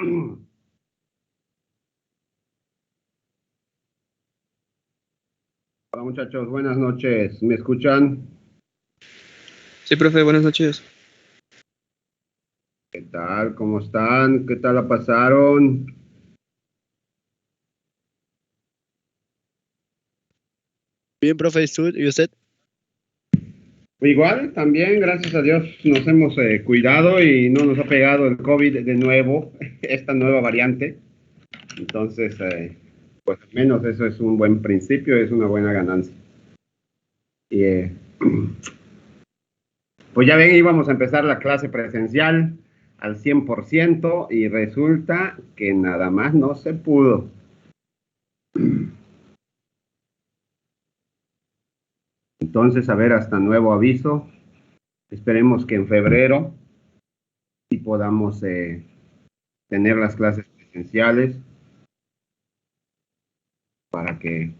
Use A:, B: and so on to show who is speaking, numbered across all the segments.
A: Hola muchachos, buenas noches. ¿Me escuchan?
B: Sí, profe, buenas noches.
A: ¿Qué tal? ¿Cómo están? ¿Qué tal la pasaron?
C: Bien, profe, ¿y usted?
A: Igual, también, gracias a Dios, nos hemos cuidado y no nos ha pegado el COVID de nuevo, esta nueva variante. Entonces, pues al menos eso es un buen principio, es una buena ganancia. Y pues ya ven, íbamos a empezar la clase presencial al 100% y resulta que nada más no se pudo. Entonces, a ver, hasta nuevo aviso. Esperemos que en febrero sí podamos tener las clases presenciales para que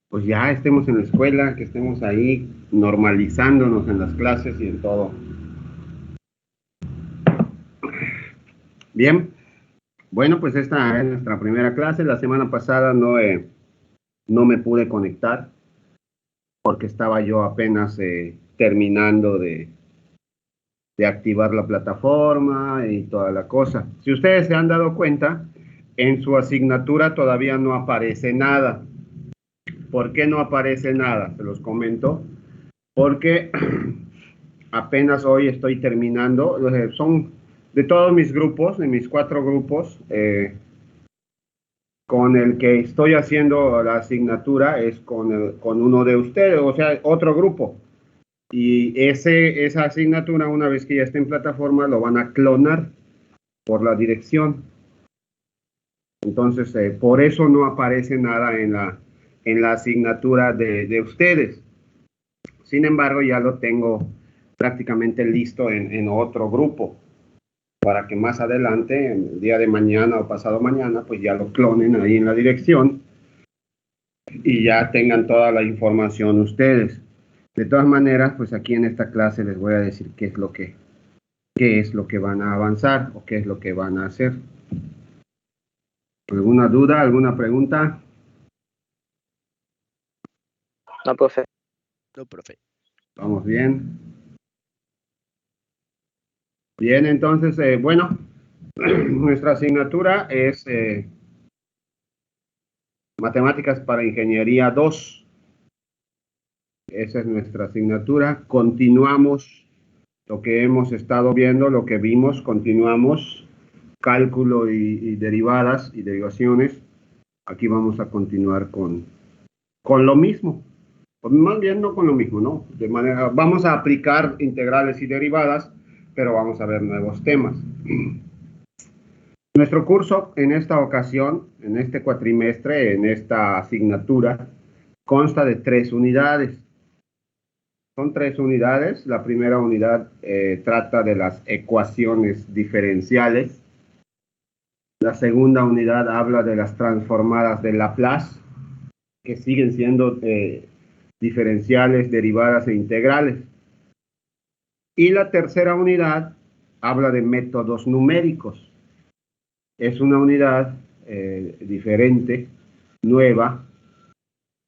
A: pues ya estemos en la escuela, que estemos ahí normalizándonos en las clases y en todo. Bien, bueno, pues esta es nuestra primera clase. La semana pasada no me pude conectar porque estaba yo apenas terminando de activar la plataforma y toda la cosa. Si ustedes se han dado cuenta, en su asignatura todavía no aparece nada. ¿Por qué no aparece nada? Se los comento. Porque apenas hoy estoy terminando. Son de todos mis grupos, de mis 4 grupos, con el que estoy haciendo la asignatura es con uno de ustedes, o sea, otro grupo. Y esa asignatura, una vez que ya esté en plataforma, lo van a clonar por la dirección. Entonces, por eso no aparece nada en la asignatura de ustedes. Sin embargo, ya lo tengo prácticamente listo en otro grupo para que más adelante, el día de mañana o pasado mañana, pues ya lo clonen ahí en la dirección y ya tengan toda la información ustedes. De todas maneras, pues aquí en esta clase les voy a decir qué es lo que van a avanzar o qué es lo que van a hacer. ¿Alguna duda, alguna pregunta?
C: No, profe. No, profe.
A: ¿Vamos bien? Bien, entonces, bueno, nuestra asignatura es Matemáticas para Ingeniería 2. Esa es nuestra asignatura. Continuamos lo que hemos estado viendo, lo que vimos, continuamos. Cálculo y derivadas y derivaciones. Aquí vamos a continuar con lo mismo. Pues más bien no con lo mismo, ¿no? De manera, vamos a aplicar integrales y derivadas, pero vamos a ver nuevos temas. Nuestro curso en esta ocasión, en este cuatrimestre, en esta asignatura, consta de 3 unidades. Son 3 unidades. La primera unidad trata de las ecuaciones diferenciales. La segunda unidad habla de las transformadas de Laplace, que siguen siendo diferenciales, derivadas e integrales. Y la tercera unidad habla de métodos numéricos. Es una unidad diferente, nueva,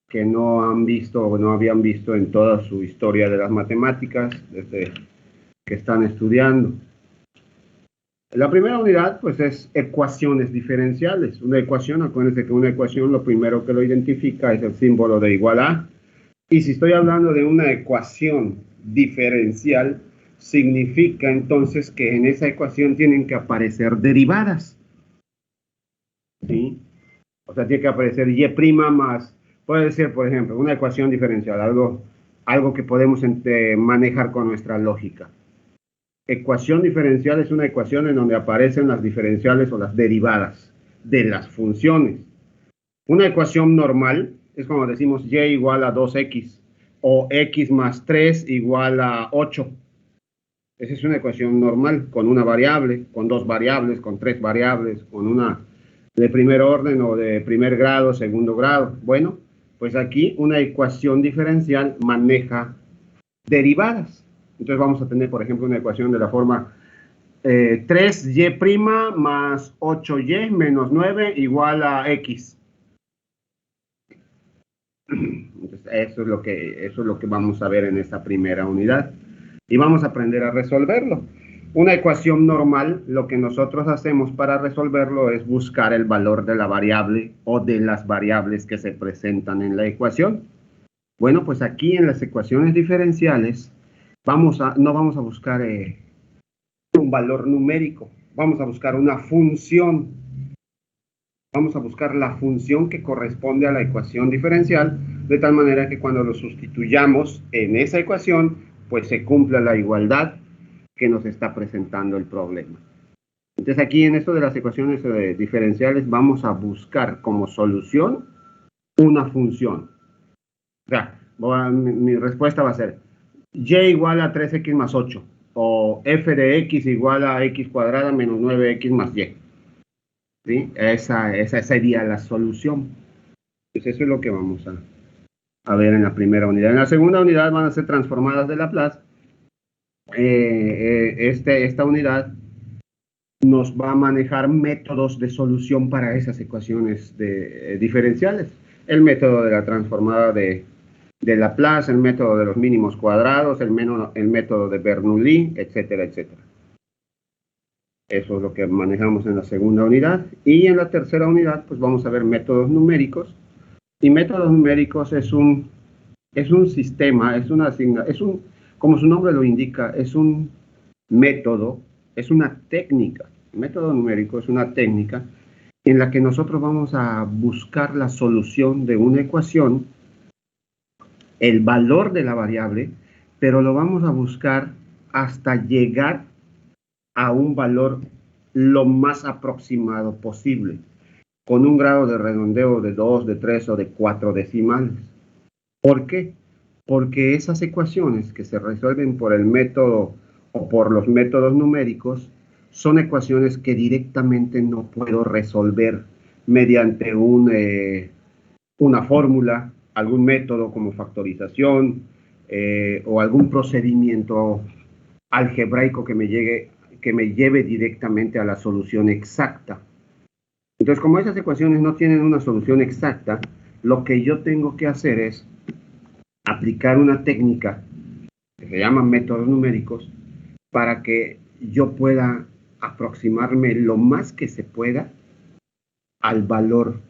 A: que no han visto o no habían visto en toda su historia de las matemáticas desde que están estudiando. La primera unidad, pues, es ecuaciones diferenciales. Una ecuación, acuérdense que una ecuación lo primero que lo identifica es el símbolo de igual a. Y si estoy hablando de una ecuación diferencial, significa entonces que en esa ecuación tienen que aparecer derivadas. ¿Sí? O sea, tiene que aparecer y' más, puede ser, por ejemplo, una ecuación diferencial, algo que podemos manejar con nuestra lógica. Ecuación diferencial es una ecuación en donde aparecen las diferenciales o las derivadas de las funciones. Una ecuación normal es cuando decimos y igual a 2x o x más 3 igual a 8. Esa es una ecuación normal con una variable, con 2 variables, con 3 variables, con una de primer orden o de primer grado, segundo grado. Bueno, pues aquí una ecuación diferencial maneja derivadas. Entonces vamos a tener, por ejemplo, una ecuación de la forma 3y' más 8y menos 9 igual a x. Entonces, eso es lo que vamos a ver en esta primera unidad. Y vamos a aprender a resolverlo. Una ecuación normal, lo que nosotros hacemos para resolverlo es buscar el valor de la variable o de las variables que se presentan en la ecuación. Bueno, pues aquí en las ecuaciones diferenciales no vamos a buscar un valor numérico, vamos a buscar una función. Vamos a buscar la función que corresponde a la ecuación diferencial, de tal manera que cuando lo sustituyamos en esa ecuación, pues se cumpla la igualdad que nos está presentando el problema. Entonces aquí en esto de las ecuaciones diferenciales vamos a buscar como solución una función. O sea, mi respuesta va a ser y igual a 3x más 8 o f de x igual a x cuadrada menos 9x más y. ¿Sí? Esa sería la solución. Pues eso es lo que vamos a ver en la primera unidad. En la segunda unidad van a ser transformadas de Laplace. Esta unidad nos va a manejar métodos de solución para esas ecuaciones diferenciales. El método de la transformada de Laplace, el método de los mínimos cuadrados, el método de Bernoulli, etcétera, etcétera. Eso es lo que manejamos en la segunda unidad. Y en la tercera unidad, pues vamos a ver métodos numéricos. Y métodos numéricos es un sistema, como su nombre lo indica, es un método, es una técnica. El método numérico es una técnica en la que nosotros vamos a buscar la solución de una ecuación, el valor de la variable, pero lo vamos a buscar hasta llegar a un valor lo más aproximado posible, con un grado de redondeo de 2, de 3 o de 4 decimales. ¿Por qué? Porque esas ecuaciones que se resuelven por el método o por los métodos numéricos son ecuaciones que directamente no puedo resolver mediante una fórmula, algún método como factorización o algún procedimiento algebraico que me lleve directamente a la solución exacta. Entonces, como esas ecuaciones no tienen una solución exacta, lo que yo tengo que hacer es aplicar una técnica que se llama métodos numéricos para que yo pueda aproximarme lo más que se pueda al valor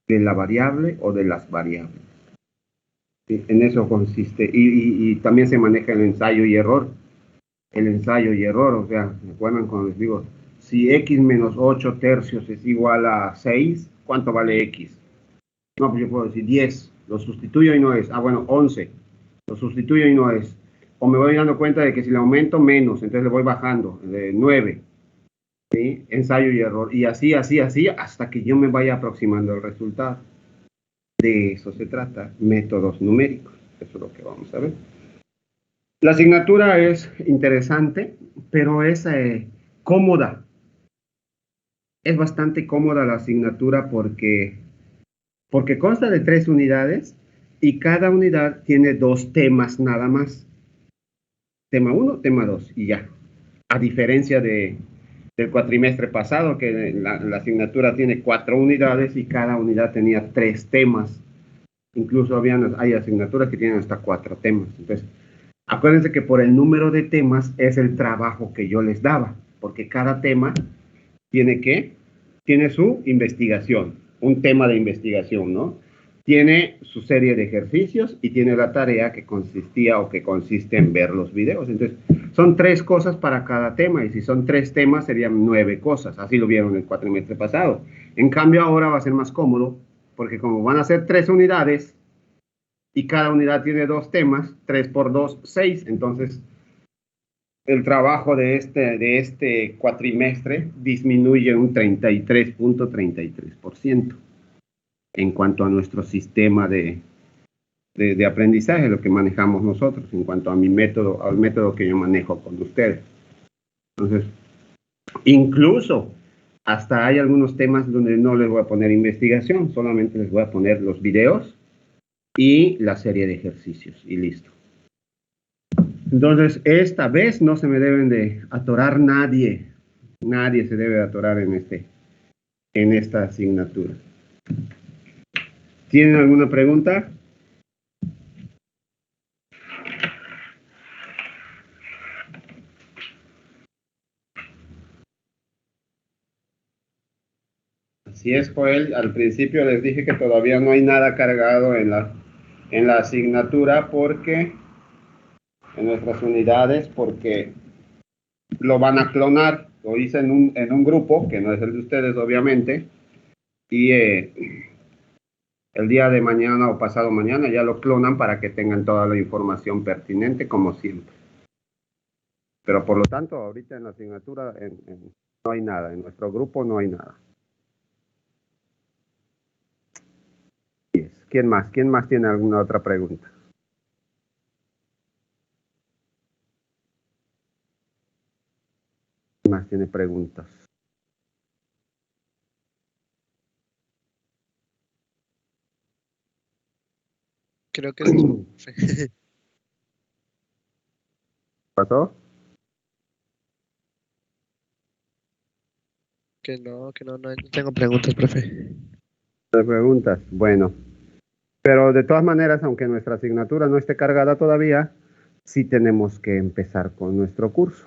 A: de la variable o de las variables. ¿Sí? En eso consiste. Y también se maneja el ensayo y error. El ensayo y error, o sea, ¿me acuerdan cuando les digo, si x menos 8 tercios es igual a 6, ¿cuánto vale x? No, pues yo puedo decir 10, lo sustituyo y no es. Bueno, 11, lo sustituyo y no es. O me voy dando cuenta de que si le aumento menos, entonces le voy bajando, de 9. ¿Sí? Ensayo y error. Y así, hasta que yo me vaya aproximando al resultado. De eso se trata, métodos numéricos. Eso es lo que vamos a ver. La asignatura es interesante, pero es cómoda. Es bastante cómoda la asignatura porque consta de 3 unidades y cada unidad tiene 2 temas nada más. Tema 1, tema 2 y ya. A diferencia del cuatrimestre pasado, que la asignatura tiene 4 unidades y cada unidad tenía 3 temas. Incluso hay asignaturas que tienen hasta 4 temas. Entonces, acuérdense que por el número de temas es el trabajo que yo les daba, porque cada tema tiene su investigación, un tema de investigación, ¿no? Tiene su serie de ejercicios y tiene la tarea que consiste en ver los videos. Entonces, son 3 cosas para cada tema, y si son 3 temas serían 9 cosas. Así lo vieron el cuatrimestre pasado. En cambio, ahora va a ser más cómodo, porque como van a ser 3 unidades, y cada unidad tiene 2 temas, 3 por 2, 6. Entonces, el trabajo de este cuatrimestre disminuye un 33.33% en cuanto a nuestro sistema de aprendizaje, lo que manejamos nosotros, en cuanto a al método que yo manejo con ustedes. Entonces, incluso hasta hay algunos temas donde no les voy a poner investigación, solamente les voy a poner los videos y la serie de ejercicios y listo. Entonces, esta vez no se me deben de atorar nadie. Nadie se debe atorar en esta asignatura. ¿Tienen alguna pregunta? Así es, Joel. Al principio les dije que todavía no hay nada cargado en la asignatura porque en nuestras unidades, porque lo van a clonar. Lo hice en un grupo, que no es el de ustedes, obviamente, y el día de mañana o pasado mañana ya lo clonan para que tengan toda la información pertinente, como siempre. Pero por lo tanto, ahorita en la asignatura no hay nada, en nuestro grupo no hay nada. ¿Quién más? ¿Quién más tiene alguna otra pregunta? ¿Quién más tiene preguntas?
C: Creo que es todo, profe.
A: ¿Pasó?
C: Que no, no tengo preguntas, profe.
A: ¿Hay preguntas? Bueno. Pero de todas maneras, aunque nuestra asignatura no esté cargada todavía, sí tenemos que empezar con nuestro curso.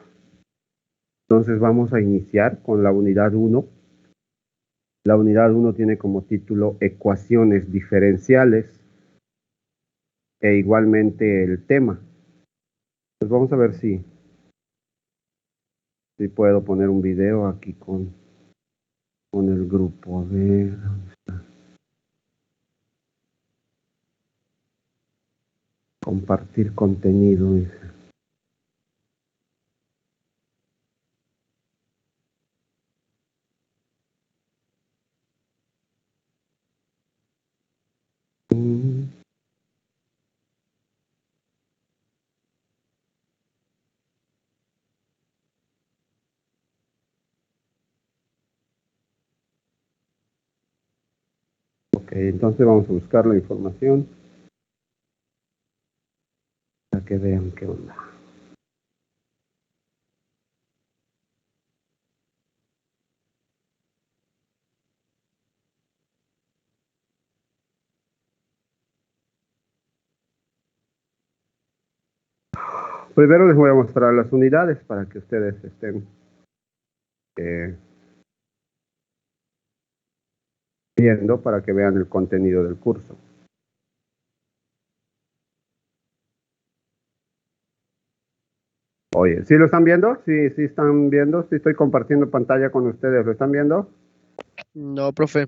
A: Entonces vamos a iniciar con la unidad 1. La unidad 1 tiene como título Ecuaciones diferenciales e igualmente el tema. Pues vamos a ver si puedo poner un video aquí con el grupo. A ver, ¿dónde está? Compartir contenido, dice. Ok, entonces vamos a buscar la información para que vean qué onda. Primero les voy a mostrar las unidades para que ustedes estén viendo, para que vean el contenido del curso. Oye, ¿sí lo están viendo? ¿Sí están viendo? ¿Sí estoy compartiendo pantalla con ustedes? ¿Lo están viendo?
C: No, profe.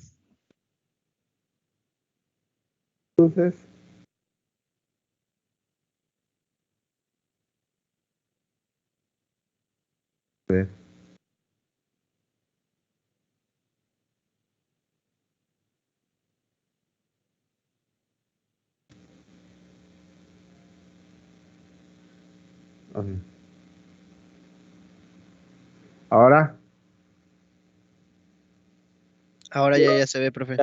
A: Entonces, pues, okay. Ahora,
C: Ahora ya se ve, profe.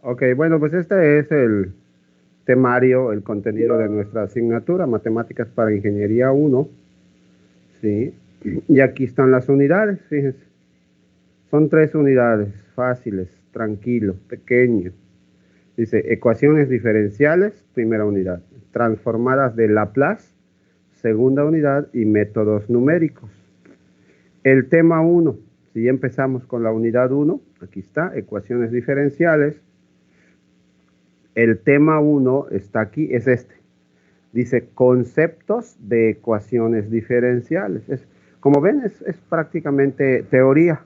A: ok, bueno, pues este es el temario, el contenido de nuestra asignatura, Matemáticas para Ingeniería 1, ¿sí? Y aquí están las unidades, fíjense. Son 3 unidades, fáciles, tranquilo, pequeño. Dice, ecuaciones diferenciales, primera unidad. Transformadas de Laplace, segunda unidad. Y métodos numéricos. El tema 1, si ya empezamos con la unidad 1, aquí está, ecuaciones diferenciales. El tema 1 está aquí, es este. Dice, conceptos de ecuaciones diferenciales. Como ven, es prácticamente teoría.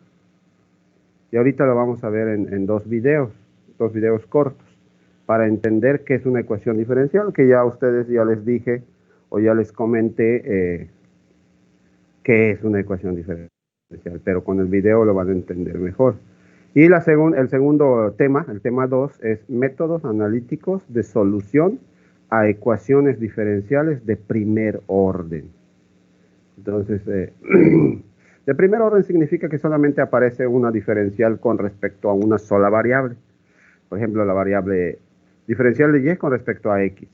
A: Y ahorita lo vamos a ver en dos videos cortos, para entender qué es una ecuación diferencial, que ya a ustedes ya les dije o ya les comenté qué es una ecuación diferencial, pero con el video lo van a entender mejor. Y el segundo tema, el tema 2, es métodos analíticos de solución a ecuaciones diferenciales de primer orden. Entonces, de primer orden significa que solamente aparece una diferencial con respecto a una sola variable. Por ejemplo, la variable diferencial de y con respecto a x.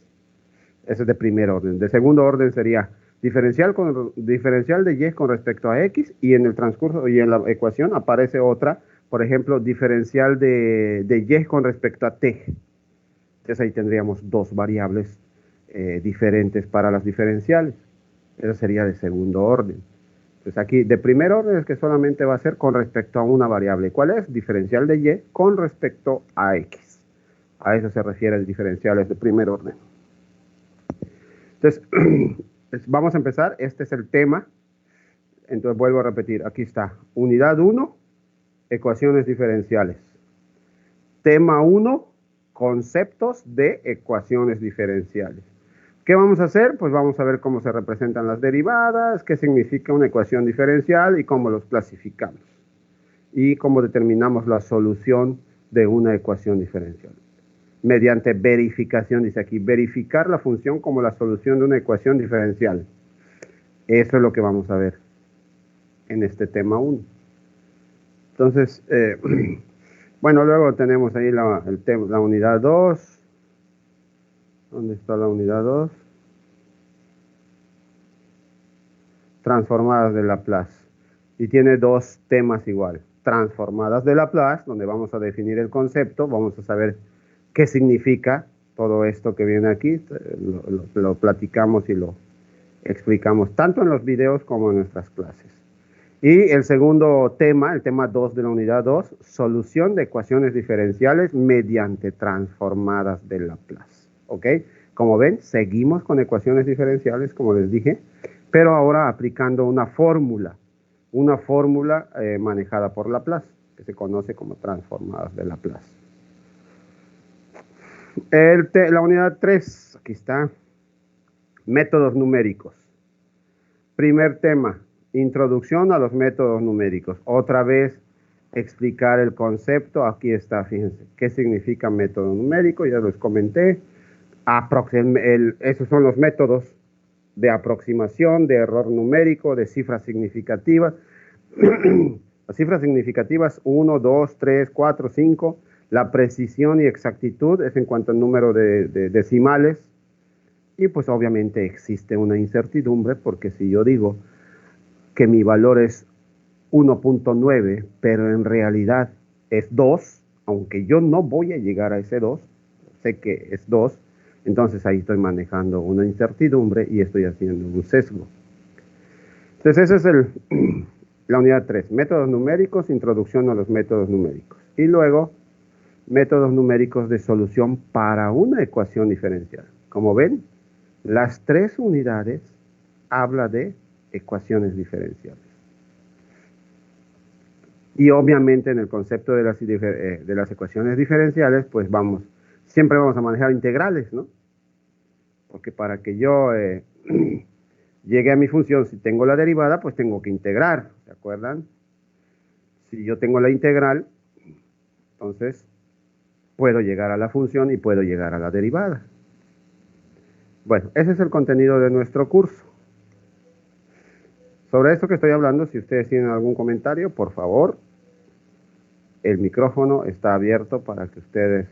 A: Ese es de primer orden. De segundo orden sería diferencial de y con respecto a x, y en el transcurso y en la ecuación aparece otra, por ejemplo, diferencial de y con respecto a t. Entonces ahí tendríamos dos variables diferentes para las diferenciales. Eso sería de segundo orden. Entonces aquí de primer orden es que solamente va a ser con respecto a una variable. ¿Cuál es? Diferencial de y con respecto a x. A eso se refiere el diferenciales de primer orden. Entonces, vamos a empezar. Este es el tema. Entonces vuelvo a repetir. Aquí está. Unidad 1, ecuaciones diferenciales. Tema 1, conceptos de ecuaciones diferenciales. ¿Qué vamos a hacer? Pues vamos a ver cómo se representan las derivadas, qué significa una ecuación diferencial y cómo los clasificamos. Y cómo determinamos la solución de una ecuación diferencial. Mediante verificación, dice aquí, verificar la función como la solución de una ecuación diferencial. Eso es lo que vamos a ver en este tema 1. Entonces, bueno, luego tenemos ahí la unidad 2. ¿Dónde está la unidad 2? Transformadas de Laplace. Y tiene dos temas igual. Transformadas de Laplace, donde vamos a definir el concepto, vamos a saber qué significa todo esto que viene aquí. Lo platicamos y lo explicamos tanto en los videos como en nuestras clases. Y el segundo tema, el tema 2 de la unidad 2, solución de ecuaciones diferenciales mediante transformadas de Laplace. ¿Ok? Como ven, seguimos con ecuaciones diferenciales, como les dije, pero ahora aplicando una fórmula manejada por Laplace, que se conoce como transformadas de Laplace. La unidad 3, aquí está, métodos numéricos. Primer tema, introducción a los métodos numéricos. Otra vez, explicar el concepto. Aquí está, fíjense, qué significa método numérico, ya les comenté. Esos son los métodos de aproximación, de error numérico, de cifras significativas. Las cifras significativas 1, 2, 3, 4, 5. La precisión y exactitud es en cuanto al número de decimales. Y pues obviamente existe una incertidumbre, porque si yo digo que mi valor es 1.9, pero en realidad es 2, aunque yo no voy a llegar a ese 2, sé que es 2, entonces ahí estoy manejando una incertidumbre y estoy haciendo un sesgo. Entonces esa es la unidad 3, métodos numéricos, introducción a los métodos numéricos. Y luego, métodos numéricos de solución para una ecuación diferencial. Como ven, las tres unidades habla de ecuaciones diferenciales. Y obviamente en el concepto de las ecuaciones diferenciales, pues siempre vamos a manejar integrales, ¿no? Porque para que yo llegue a mi función, si tengo la derivada, pues tengo que integrar, ¿se acuerdan? Si yo tengo la integral, entonces puedo llegar a la función y puedo llegar a la derivada. Bueno, ese es el contenido de nuestro curso. Sobre esto que estoy hablando, si ustedes tienen algún comentario, por favor, el micrófono está abierto para que ustedes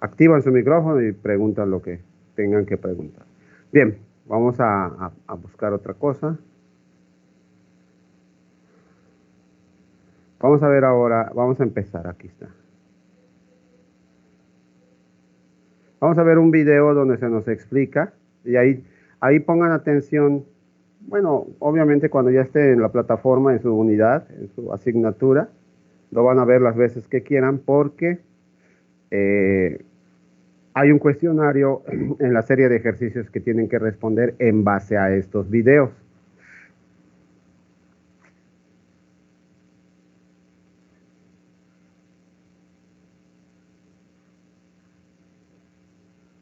A: activan su micrófono y preguntan lo que tengan que preguntar. Bien, vamos a buscar otra cosa. Vamos a ver ahora, vamos a empezar, aquí está. Vamos a ver un video donde se nos explica, y ahí pongan atención. Bueno, obviamente cuando ya esté en la plataforma, en su unidad, en su asignatura, lo van a ver las veces que quieran, porque hay un cuestionario en la serie de ejercicios que tienen que responder en base a estos videos.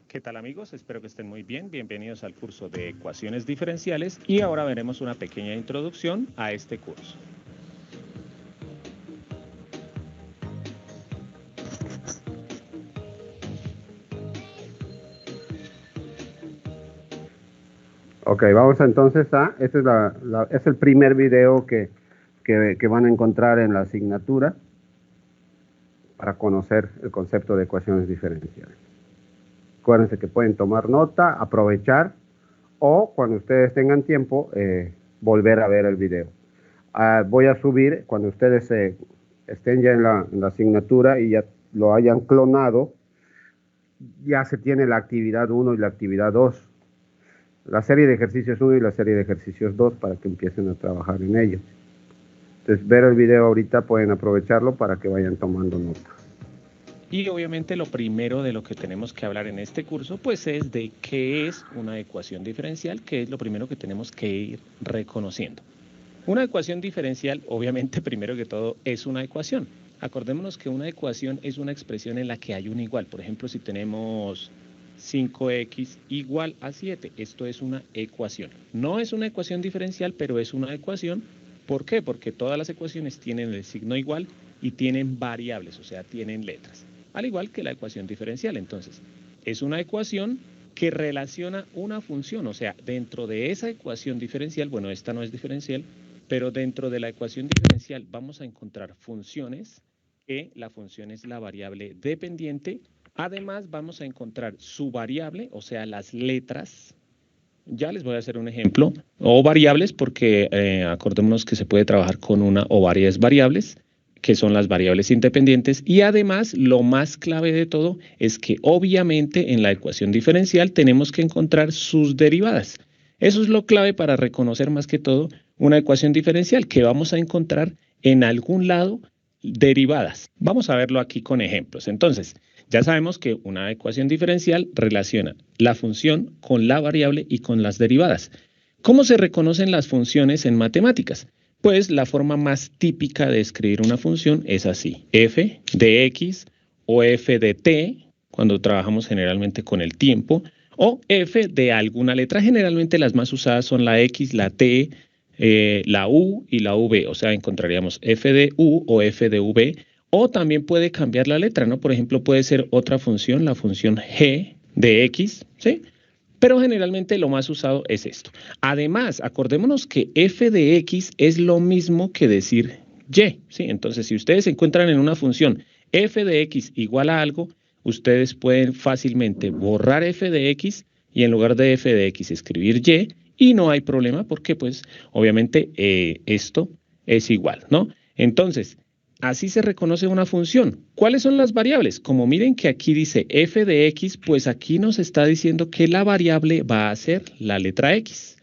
D: ¿Qué tal, amigos? Espero que estén muy bien. Bienvenidos al curso de ecuaciones diferenciales y ahora veremos una pequeña introducción a este curso.
A: Ok, vamos entonces este es el primer video que van a encontrar en la asignatura para conocer el concepto de ecuaciones diferenciales. Acuérdense que pueden tomar nota, aprovechar, o cuando ustedes tengan tiempo, volver a ver el video. Voy a subir, cuando ustedes estén ya en la asignatura y ya lo hayan clonado, ya se tiene la actividad 1 y la actividad 2. La serie de ejercicios 1 y la serie de ejercicios 2 para que empiecen a trabajar en ellos. Entonces, ver el video ahorita pueden aprovecharlo para que vayan tomando nota.
D: Y obviamente lo primero de lo que tenemos que hablar en este curso, pues es de qué es una ecuación diferencial, que es lo primero que tenemos que ir reconociendo. Una ecuación diferencial, obviamente, primero que todo, es una ecuación. Acordémonos que una ecuación es una expresión en la que hay un igual. Por ejemplo, si tenemos 5x igual a 7, esto es una ecuación. No es una ecuación diferencial, pero es una ecuación. ¿Por qué? Porque todas las ecuaciones tienen el signo igual y tienen variables, o sea, tienen letras. Al igual que la ecuación diferencial. Entonces, es una ecuación que relaciona una función, o sea, dentro de esa ecuación diferencial, bueno, esta no es diferencial, pero dentro de la ecuación diferencial vamos a encontrar funciones, que la función es la variable dependiente. Además, vamos a encontrar su variable, o sea, las letras. Ya les voy a hacer un ejemplo. O variables, porque acordémonos que se puede trabajar con una o varias variables, que son las variables independientes. Y además, lo más clave de todo es que obviamente en la ecuación diferencial tenemos que encontrar sus derivadas. Eso es lo clave para reconocer más que todo una ecuación diferencial, que vamos a encontrar en algún lado derivadas. Vamos a verlo aquí con ejemplos. Entonces, ya sabemos que una ecuación diferencial relaciona la función con la variable y con las derivadas. ¿Cómo se reconocen las funciones en matemáticas? Pues la forma más típica de escribir una función es así: f de x o f de t, cuando trabajamos generalmente con el tiempo, o f de alguna letra. Generalmente las más usadas son la x, la t, la u y la v, o sea, encontraríamos f de u o f de v, o también puede cambiar la letra, ¿no? Por ejemplo, puede ser otra función, la función g de x, ¿sí? Pero generalmente lo más usado es esto. Además, acordémonos que f de x es lo mismo que decir y, ¿sí? Entonces, si ustedes se encuentran en una función f de x igual a algo, ustedes pueden fácilmente borrar f de x y en lugar de f de x escribir y no hay problema porque, pues, obviamente esto es igual, ¿no? Entonces, así se reconoce una función. ¿Cuáles son las variables? Como miren que aquí dice f de x, pues aquí nos está diciendo que la variable va a ser la letra x.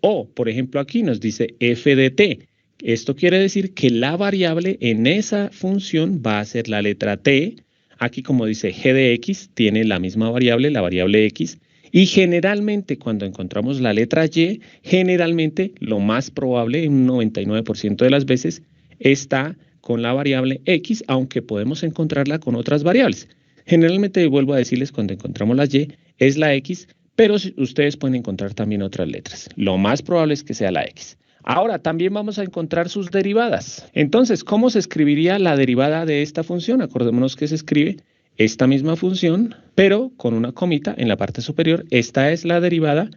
D: O, por ejemplo, aquí nos dice f de t. Esto quiere decir que la variable en esa función va a ser la letra t. Aquí, como dice g de x, tiene la misma variable, la variable x. Y generalmente cuando encontramos la letra y, generalmente lo más probable, un 99% de las veces, está con la variable x, aunque podemos encontrarla con otras variables. Generalmente, vuelvo a decirles, cuando encontramos la y, es la x, pero ustedes pueden encontrar también otras letras. Lo más probable es que sea la x. Ahora, también vamos a encontrar sus derivadas. Entonces, ¿cómo se escribiría la derivada de esta función? Acordémonos que se escribe esta misma función, pero con una comita en la parte superior. Esta es la derivada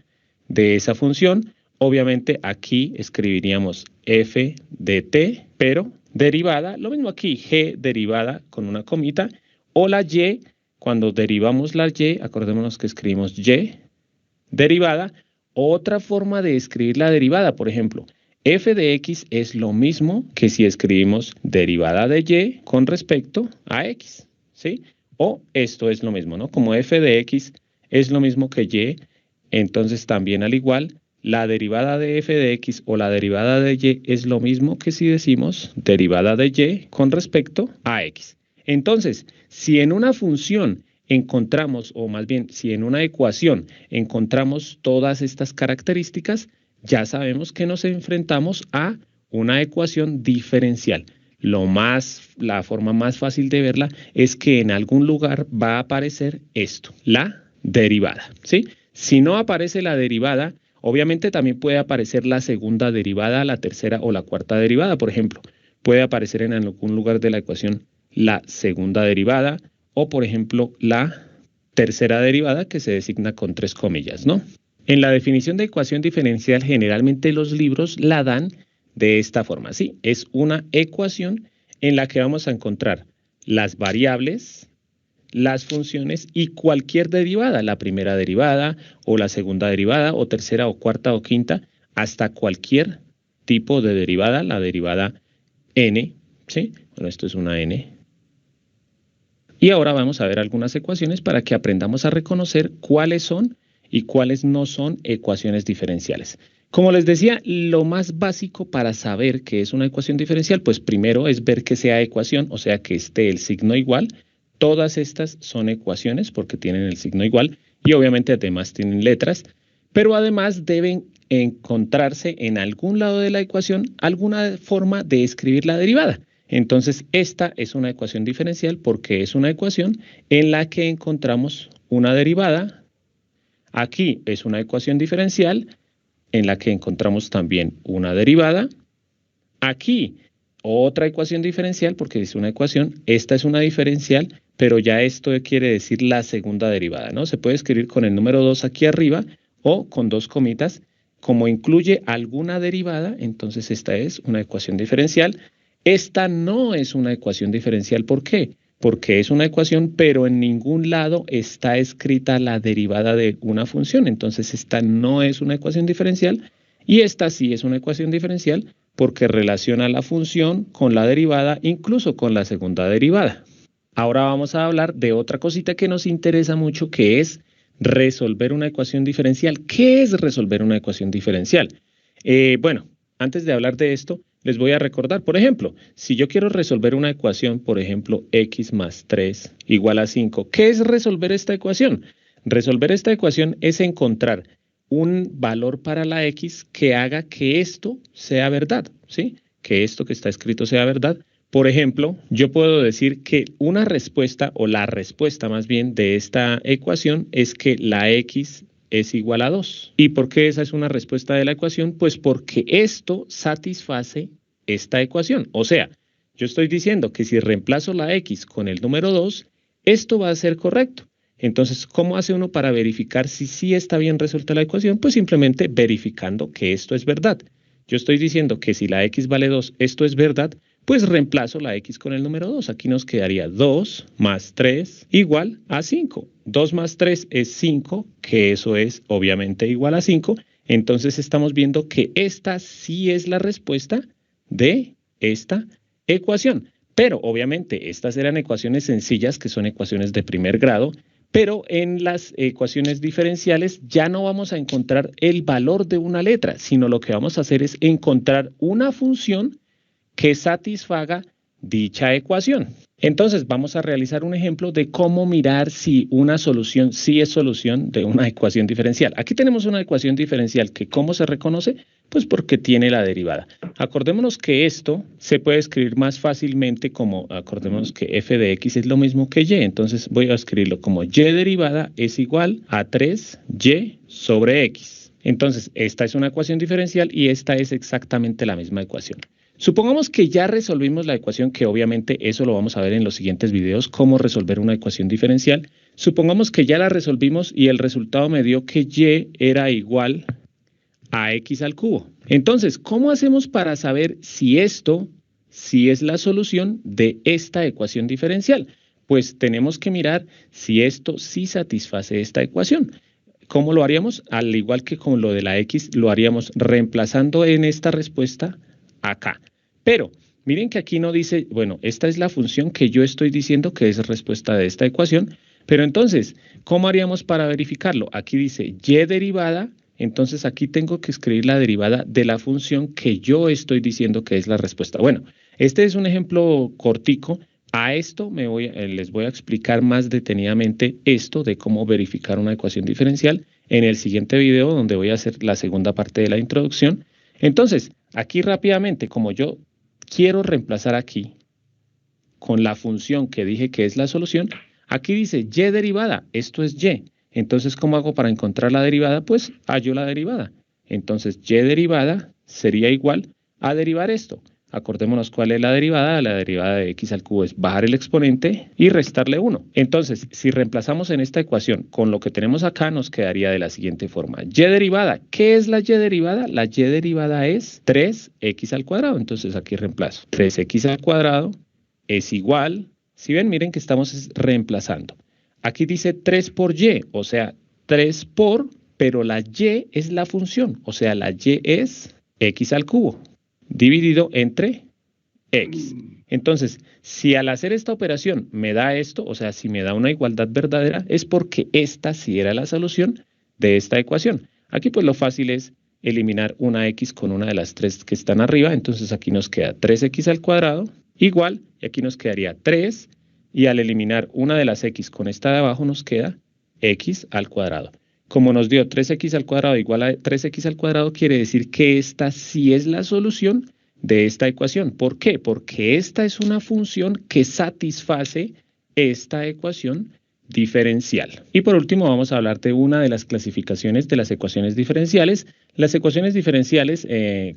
D: de esa función. Obviamente, aquí escribiríamos f de t, pero derivada, lo mismo aquí, g derivada con una comita, o la y, cuando derivamos la y, acordémonos que escribimos y derivada. Otra forma de escribir la derivada, por ejemplo, f de x es lo mismo que si escribimos derivada de y con respecto a x, ¿sí? O esto es lo mismo, ¿no? Como f de x es lo mismo que y, entonces también al igual, la derivada de f de x o la derivada de y es lo mismo que si decimos derivada de y con respecto a x. Entonces, si en una función encontramos, o más bien, si en una ecuación encontramos todas estas características, ya sabemos que nos enfrentamos a una ecuación diferencial. La forma más fácil de verla es que en algún lugar va a aparecer esto, la derivada, ¿sí? Si no aparece la derivada, obviamente también puede aparecer la segunda derivada, la tercera o la cuarta derivada. Por ejemplo, puede aparecer en algún lugar de la ecuación la segunda derivada o, por ejemplo, la tercera derivada, que se designa con 3 comillas, ¿no? En la definición de ecuación diferencial, generalmente los libros la dan de esta forma, ¿sí? Es una ecuación en la que vamos a encontrar las variables, las funciones y cualquier derivada, la primera derivada o la segunda derivada o tercera o cuarta o quinta, hasta cualquier tipo de derivada, la derivada n, ¿sí? Bueno, esto es una n. Y ahora vamos a ver algunas ecuaciones para que aprendamos a reconocer cuáles son y cuáles no son ecuaciones diferenciales. Como les decía, lo más básico para saber qué es una ecuación diferencial, pues primero es ver que sea ecuación, o sea que esté el signo igual. Todas estas son ecuaciones porque tienen el signo igual y obviamente además tienen letras, pero además deben encontrarse en algún lado de la ecuación alguna forma de escribir la derivada. Entonces, esta es una ecuación diferencial porque es una ecuación en la que encontramos una derivada. Aquí es una ecuación diferencial en la que encontramos también una derivada. Aquí otra ecuación diferencial porque es una ecuación. Esta es una diferencial, pero ya esto quiere decir la segunda derivada, ¿no? Se puede escribir con el número 2 aquí arriba o con dos comitas. Como incluye alguna derivada, entonces esta es una ecuación diferencial. Esta no es una ecuación diferencial. ¿Por qué? Porque es una ecuación, pero en ningún lado está escrita la derivada de una función. Entonces, esta no es una ecuación diferencial y esta sí es una ecuación diferencial porque relaciona la función con la derivada, incluso con la segunda derivada. Ahora vamos a hablar de otra cosita que nos interesa mucho, que es resolver una ecuación diferencial. ¿Qué es resolver una ecuación diferencial? Bueno, antes de hablar de esto, les voy a recordar, por ejemplo, si yo quiero resolver una ecuación, por ejemplo, x más 3 igual a 5, ¿qué es resolver esta ecuación? Resolver esta ecuación es encontrar un valor para la x que haga que esto sea verdad, ¿sí? Que esto que está escrito sea verdad. Por ejemplo, yo puedo decir que una respuesta, o la respuesta más bien de esta ecuación es que la x es igual a 2. ¿Y por qué esa es una respuesta de la ecuación? Pues porque esto satisface esta ecuación. O sea, yo estoy diciendo que si reemplazo la x con el número 2, esto va a ser correcto. Entonces, ¿cómo hace uno para verificar si sí está bien resuelta la ecuación? Pues simplemente verificando que esto es verdad. Yo estoy diciendo que si la x vale 2, esto es verdad, pues reemplazo la x con el número 2. Aquí nos quedaría 2 más 3 igual a 5. 2 más 3 es 5, que eso es obviamente igual a 5. Entonces estamos viendo que esta sí es la respuesta de esta ecuación. Pero obviamente estas eran ecuaciones sencillas, que son ecuaciones de primer grado, pero en las ecuaciones diferenciales ya no vamos a encontrar el valor de una letra, sino lo que vamos a hacer es encontrar una función que satisfaga dicha ecuación. Entonces vamos a realizar un ejemplo de cómo mirar si una solución sí es solución de una ecuación diferencial. Aquí tenemos una ecuación diferencial que ¿cómo se reconoce? Pues porque tiene la derivada. Acordémonos que esto se puede escribir más fácilmente como, acordémonos que f de x es lo mismo que y, entonces voy a escribirlo como y derivada es igual a 3y sobre x. Entonces esta es una ecuación diferencial y esta es exactamente la misma ecuación. Supongamos que ya resolvimos la ecuación, que obviamente eso lo vamos a ver en los siguientes videos, cómo resolver una ecuación diferencial. Supongamos que ya la resolvimos y el resultado me dio que y era igual a x al cubo. Entonces, ¿cómo hacemos para saber si esto sí es la solución de esta ecuación diferencial? Pues tenemos que mirar si esto sí satisface esta ecuación. ¿Cómo lo haríamos? Al igual que con lo de la x, lo haríamos reemplazando en esta respuesta acá. Pero miren que aquí no dice, bueno, esta es la función que yo estoy diciendo que es respuesta de esta ecuación, pero entonces, ¿cómo haríamos para verificarlo? Aquí dice y derivada, entonces aquí tengo que escribir la derivada de la función que yo estoy diciendo que es la respuesta. Bueno, este es un ejemplo cortico. A esto les voy a explicar más detenidamente esto de cómo verificar una ecuación diferencial en el siguiente video, donde voy a hacer la segunda parte de la introducción. Entonces, aquí rápidamente, como yo quiero reemplazar aquí con la función que dije que es la solución, aquí dice y derivada, esto es y. Entonces, ¿cómo hago para encontrar la derivada? Pues hallo la derivada. Entonces, y derivada sería igual a derivar esto. Acordémonos cuál es la derivada. La derivada de x al cubo es bajar el exponente y restarle 1. Entonces, si reemplazamos en esta ecuación con lo que tenemos acá, nos quedaría de la siguiente forma. Y derivada. ¿Qué es la y derivada? La y derivada es 3x al cuadrado. Entonces, aquí reemplazo. 3x al cuadrado es igual. Si ven, miren que estamos reemplazando. Aquí dice 3 por y, o sea, 3 por, pero la y es la función, o sea, la y es x al cubo, dividido entre x. Entonces, si al hacer esta operación me da esto, o sea, si me da una igualdad verdadera, es porque esta sí era la solución de esta ecuación. Aquí pues lo fácil es eliminar una x con una de las tres que están arriba, entonces aquí nos queda 3x al cuadrado igual, y aquí nos quedaría 3, y al eliminar una de las x con esta de abajo nos queda x al cuadrado. Como nos dio 3x al cuadrado igual a 3x al cuadrado, quiere decir que esta sí es la solución de esta ecuación. ¿Por qué? Porque esta es una función que satisface esta ecuación diferencial. Y por último vamos a hablar de una de las clasificaciones de las ecuaciones diferenciales. Las ecuaciones diferenciales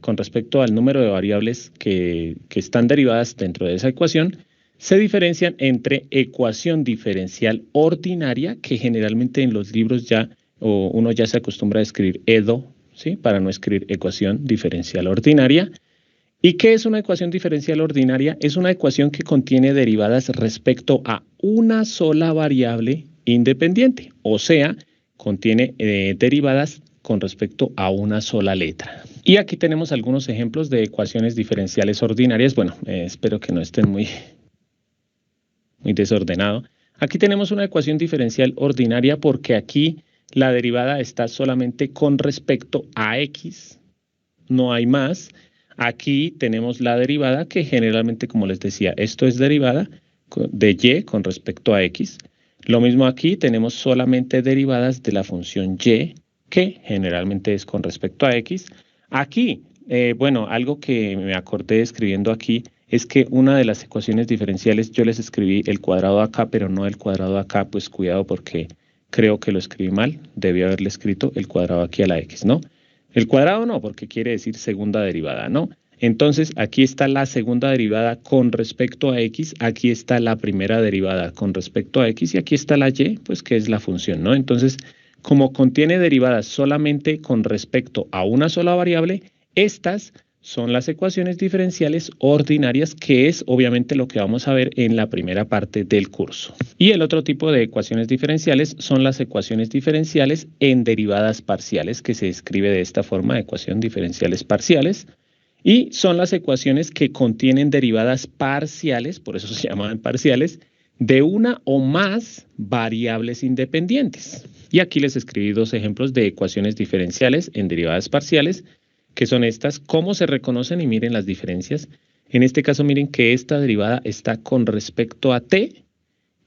D: con respecto al número de variables que están derivadas dentro de esa ecuación se diferencian entre ecuación diferencial ordinaria, que generalmente en los libros ya uno ya se acostumbra a escribir EDO, ¿sí? Para no escribir ecuación diferencial ordinaria. ¿Y qué es una ecuación diferencial ordinaria? Es una ecuación que contiene derivadas respecto a una sola variable independiente, o sea, contiene derivadas con respecto a una sola letra. Y aquí tenemos algunos ejemplos de ecuaciones diferenciales ordinarias. Bueno, espero que no estén muy desordenado. Aquí tenemos una ecuación diferencial ordinaria porque aquí la derivada está solamente con respecto a x, no hay más. Aquí tenemos la derivada que generalmente, como les decía, esto es derivada de y con respecto a x. Lo mismo aquí, tenemos solamente derivadas de la función y, que generalmente es con respecto a x. Aquí, bueno, algo que me acordé escribiendo aquí es que una de las ecuaciones diferenciales, yo les escribí el cuadrado acá, pero no el cuadrado acá, pues cuidado porque creo que lo escribí mal. Debí haberle escrito el cuadrado aquí a la x, ¿no? El cuadrado no, porque quiere decir segunda derivada, ¿no? Entonces, aquí está la segunda derivada con respecto a x, aquí está la primera derivada con respecto a x y aquí está la y, pues que es la función, ¿no? Entonces, como contiene derivadas solamente con respecto a una sola variable, estas son las ecuaciones diferenciales ordinarias, que es obviamente lo que vamos a ver en la primera parte del curso. Y el otro tipo de ecuaciones diferenciales son las ecuaciones diferenciales en derivadas parciales, que se escribe de esta forma, ecuación diferenciales parciales. Y son las ecuaciones que contienen derivadas parciales, por eso se llaman parciales, de una o más variables independientes. Y aquí les escribí dos ejemplos de ecuaciones diferenciales en derivadas parciales, que son estas. ¿Cómo se reconocen? Y miren las diferencias. En este caso, miren que esta derivada está con respecto a t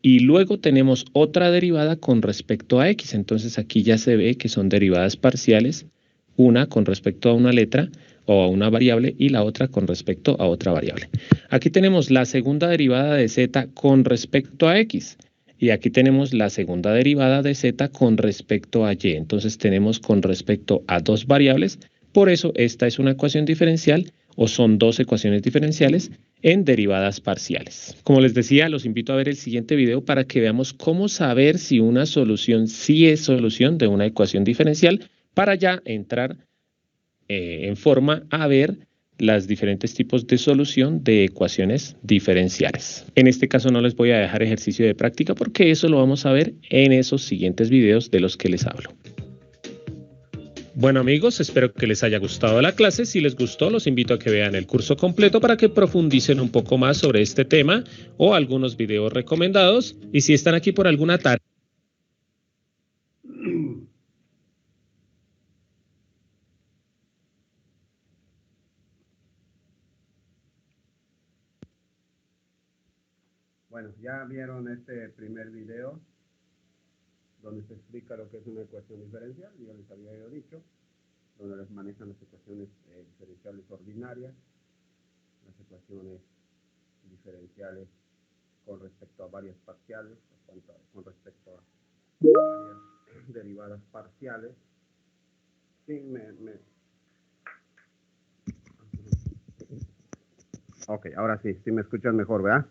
D: y luego tenemos otra derivada con respecto a x. Entonces aquí ya se ve que son derivadas parciales, una con respecto a una letra o a una variable y la otra con respecto a otra variable. Aquí tenemos la segunda derivada de z con respecto a x. Y aquí tenemos la segunda derivada de z con respecto a y. Entonces tenemos con respecto a dos variables. Por eso esta es una ecuación diferencial o son dos ecuaciones diferenciales en derivadas parciales. Como les decía, los invito a ver el siguiente video para que veamos cómo saber si una solución sí es solución de una ecuación diferencial, para ya entrar en forma a ver los diferentes tipos de solución de ecuaciones diferenciales. En este caso no les voy a dejar ejercicio de práctica porque eso lo vamos a ver en esos siguientes videos de los que les hablo. Bueno amigos, espero que les haya gustado la clase. Si les gustó, los invito a que vean el curso completo para que profundicen un poco más sobre este tema o algunos videos recomendados. Y si están aquí por alguna tarea.
A: Bueno, ya vieron este primer video donde se explica lo que es una ecuación diferencial, yo les había dicho, donde les manejan las ecuaciones diferenciales ordinarias, las ecuaciones diferenciales con respecto a varias parciales, con respecto a varias derivadas parciales. Sí, Ok, ahora sí, sí me escuchan mejor, ¿verdad?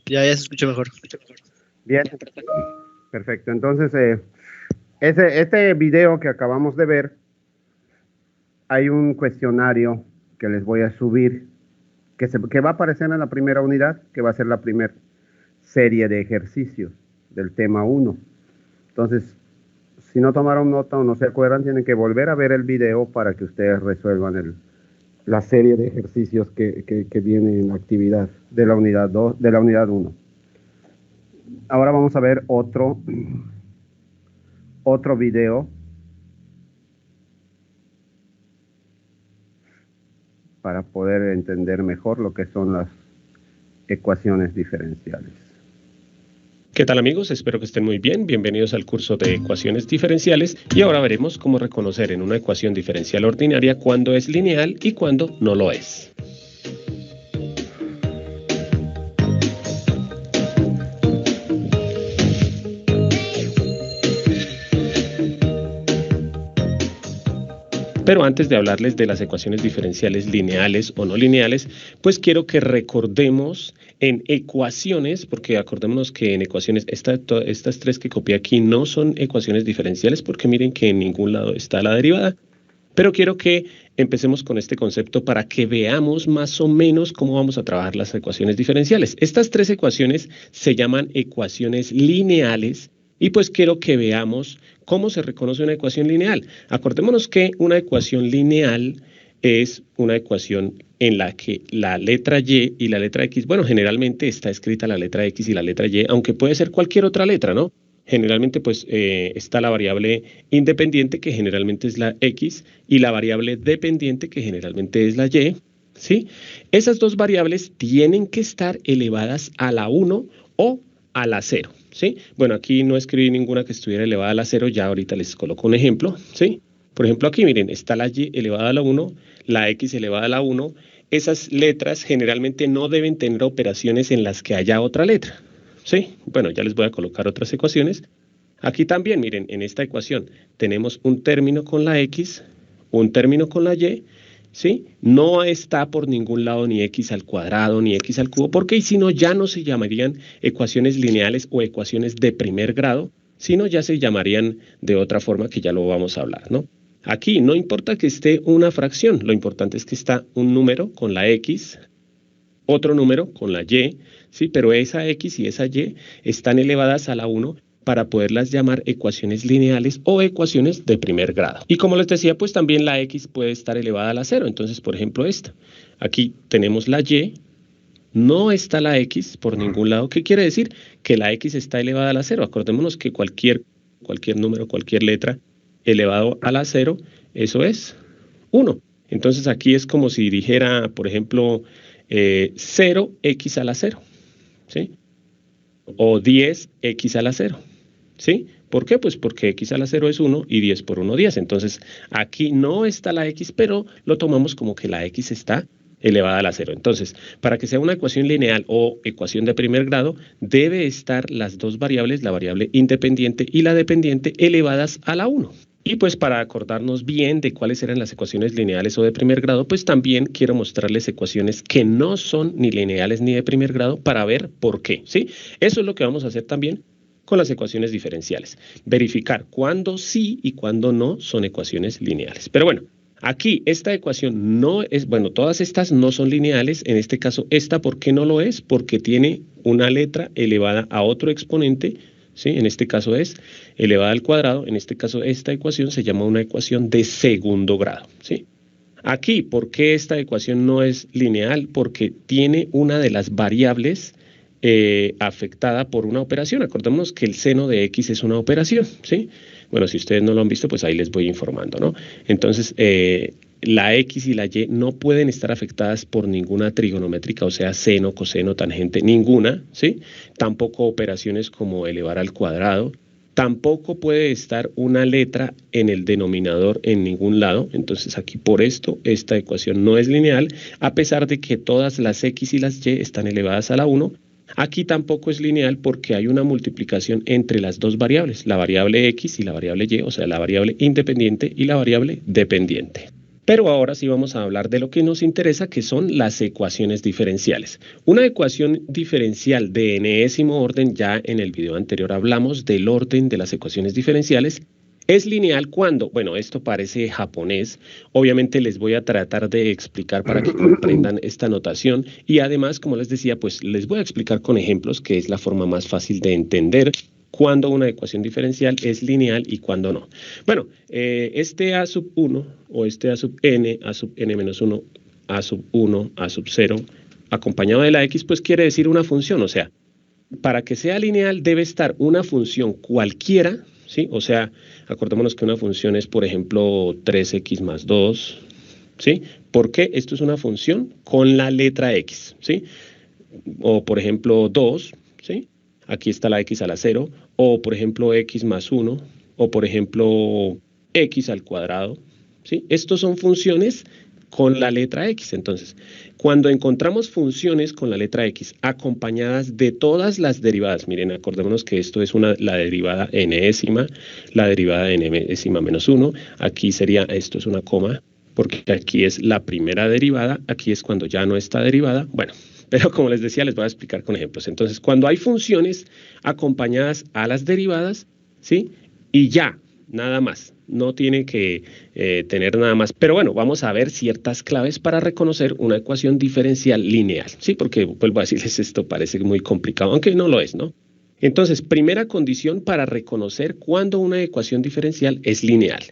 C: Ya se escucha mejor.
A: Bien, perfecto. Entonces, este video que acabamos de ver, hay un cuestionario que les voy a subir, que va a aparecer en la primera unidad, que va a ser la primera serie de ejercicios. del tema 1. Entonces, si no tomaron nota o no se acuerdan, tienen que volver a ver el video para que ustedes resuelvan la serie de ejercicios que viene en la actividad de la unidad 2, de la unidad 1. Ahora vamos a ver otro video para poder entender mejor lo que son las ecuaciones diferenciales.
D: ¿Qué tal, amigos? Espero que estén muy bien. Bienvenidos al curso de ecuaciones diferenciales y ahora veremos cómo reconocer en una ecuación diferencial ordinaria cuándo es lineal y cuándo no lo es. Pero antes de hablarles de las ecuaciones diferenciales lineales o no lineales, pues quiero que recordemos en ecuaciones, porque acordémonos que en ecuaciones, estas tres que copié aquí no son ecuaciones diferenciales, porque miren que en ningún lado está la derivada. Pero quiero que empecemos con este concepto para que veamos más o menos cómo vamos a trabajar las ecuaciones diferenciales. Estas tres ecuaciones se llaman ecuaciones lineales. Y pues quiero que veamos cómo se reconoce una ecuación lineal. Acordémonos que una ecuación lineal es una ecuación en la que la letra Y y la letra X, bueno, generalmente está escrita la letra X y la letra Y, aunque puede ser cualquier otra letra, ¿no? Generalmente pues está la variable independiente, que generalmente es la X, y la variable dependiente, que generalmente es la Y, ¿sí? Esas dos variables tienen que estar elevadas a la 1 o a la 0. ¿Sí? Bueno, aquí no escribí ninguna que estuviera elevada a la 0, ya ahorita les coloco un ejemplo, ¿sí? Por ejemplo, aquí miren, está la Y elevada a la 1, la X elevada a la 1. Esas letras generalmente no deben tener operaciones en las que haya otra letra, ¿sí? Bueno, ya les voy a colocar otras ecuaciones. Aquí también, miren, en esta ecuación tenemos un término con la X, un término con la Y, ¿sí? No está por ningún lado ni x al cuadrado ni x al cubo, porque si no ya no se llamarían ecuaciones lineales o ecuaciones de primer grado, sino ya se llamarían de otra forma, que ya lo vamos a hablar, ¿no? Aquí no importa que esté una fracción, lo importante es que está un número con la x, otro número con la y, ¿sí? Pero esa x y esa y están elevadas a la 1 para poderlas llamar ecuaciones lineales o ecuaciones de primer grado. Y como les decía, pues también la X puede estar elevada a la 0. Entonces, por ejemplo, esta. Aquí tenemos la Y, no está la X por ningún lado. ¿Qué quiere decir? Que la X está elevada a la 0. Acordémonos que cualquier número, cualquier letra elevado a la 0, eso es 1. Entonces, aquí es como si dijera, por ejemplo, 0x a la 0, ¿sí? O 10x a la 0. ¿Sí? ¿Por qué? Pues porque x a la 0 es 1 y 10 por 1, 10. Entonces, aquí no está la x, pero lo tomamos como que la x está elevada a la 0. Entonces, para que sea una ecuación lineal o ecuación de primer grado, debe estar las dos variables, la variable independiente y la dependiente, elevadas a la 1. Y pues para acordarnos bien de cuáles eran las ecuaciones lineales o de primer grado, pues también quiero mostrarles ecuaciones que no son ni lineales ni de primer grado para ver por qué, ¿sí? Eso es lo que vamos a hacer también con las ecuaciones diferenciales. Verificar cuándo sí y cuándo no son ecuaciones lineales. Pero bueno, aquí esta ecuación no es, bueno, todas estas no son lineales. En este caso, esta, ¿por qué no lo es? Porque tiene una letra elevada a otro exponente, ¿sí? En este caso es elevada al cuadrado. En este caso, esta ecuación se llama una ecuación de segundo grado, ¿sí? Aquí, ¿por qué esta ecuación no es lineal? Porque tiene una de las variables afectada por una operación. Acordémonos que el seno de x es una operación, ¿sí? Bueno, si ustedes no lo han visto, pues ahí les voy informando, ¿no? Entonces, la x y la y no pueden estar afectadas por ninguna trigonométrica, o sea, seno, coseno, tangente, ninguna, ¿sí? Tampoco operaciones como elevar al cuadrado. Tampoco puede estar una letra en el denominador en ningún lado. Entonces aquí por esto esta ecuación no es lineal, a pesar de que todas las x y las y están elevadas a la 1. Aquí tampoco es lineal porque hay una multiplicación entre las dos variables, la variable x y la variable y, o sea, la variable independiente y la variable dependiente. Pero ahora sí vamos a hablar de lo que nos interesa, que son las ecuaciones diferenciales. Una ecuación diferencial de enésimo orden, ya en el video anterior hablamos del orden de las ecuaciones diferenciales. Es lineal cuando, bueno, esto parece japonés, obviamente les voy a tratar de explicar para que comprendan esta notación y además, como les decía, pues les voy a explicar con ejemplos, que es la forma más fácil de entender cuándo una ecuación diferencial es lineal y cuándo no. Bueno, este a sub 1 o este a sub n menos 1, a sub 1, a sub 0, acompañado de la x, pues quiere decir una función, o sea, para que sea lineal debe estar una función cualquiera, ¿sí? O sea, acordémonos que una función es, por ejemplo, 3x más 2, ¿sí? Porque esto es una función con la letra x, ¿sí? O, por ejemplo, 2, ¿sí? Aquí está la x a la 0, o, por ejemplo, x más 1, o, por ejemplo, x al cuadrado, ¿sí? Estos son funciones con la letra x. Entonces, cuando encontramos funciones con la letra x acompañadas de todas las derivadas, miren, acordémonos que esto es la derivada enésima, la derivada de enésima menos 1, aquí sería, esto es una coma, porque aquí es la primera derivada, aquí es cuando ya no está derivada, bueno, pero como les decía, les voy a explicar con ejemplos. Entonces, cuando hay funciones acompañadas a las derivadas, ¿sí? Y ya, nada más, no tiene que tener nada más. Pero bueno, vamos a ver ciertas claves para reconocer una ecuación diferencial lineal, ¿sí? Porque, vuelvo a decirles, esto parece muy complicado, aunque no lo es, ¿no? Entonces, primera condición para reconocer cuándo una ecuación diferencial es lineal.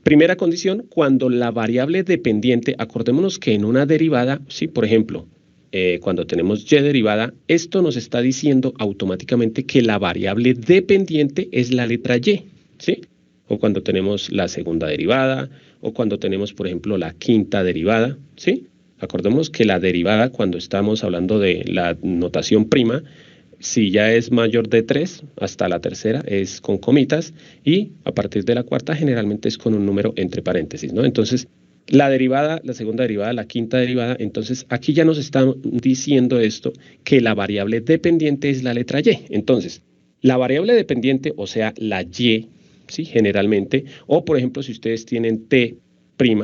D: Primera condición, cuando la variable dependiente, acordémonos que en una derivada, ¿sí? Por ejemplo, cuando tenemos y derivada, esto nos está diciendo automáticamente que la variable dependiente es la letra y, ¿sí? O cuando tenemos la segunda derivada, o cuando tenemos, por ejemplo, la quinta derivada, ¿sí? Acordémonos que la derivada, cuando estamos hablando de la notación prima, si ya es mayor de 3, hasta la tercera es con comitas, y a partir de la cuarta generalmente es con un número entre paréntesis, ¿no? Entonces, la derivada, la segunda derivada, la quinta derivada, entonces aquí ya nos está diciendo esto, que la variable dependiente es la letra y. Entonces, la variable dependiente, o sea, la y, ¿sí? Generalmente, o por ejemplo, si ustedes tienen t',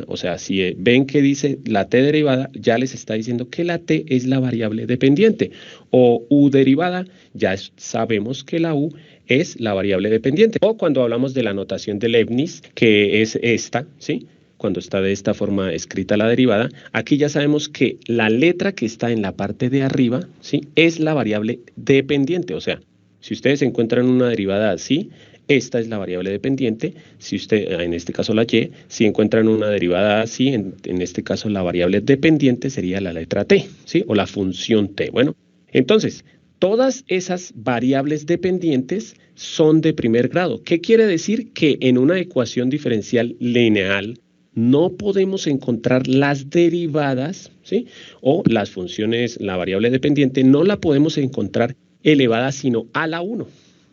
D: o sea, si ven que dice la t derivada, ya les está diciendo que la t es la variable dependiente. O u derivada, ya sabemos que la u es la variable dependiente. O cuando hablamos de la notación de Leibniz, que es esta, ¿sí? Cuando está de esta forma escrita la derivada, aquí ya sabemos que la letra que está en la parte de arriba, ¿sí? Es la variable dependiente. O sea, si ustedes encuentran una derivada así, esta es la variable dependiente. Si usted, en este caso la y, si encuentran una derivada así, en este caso la variable dependiente sería la letra t, ¿sí? O la función t. Bueno, entonces, todas esas variables dependientes son de primer grado. ¿Qué quiere decir? Que en una ecuación diferencial lineal no podemos encontrar las derivadas, ¿sí? O las funciones, la variable dependiente, no la podemos encontrar elevada sino a la 1.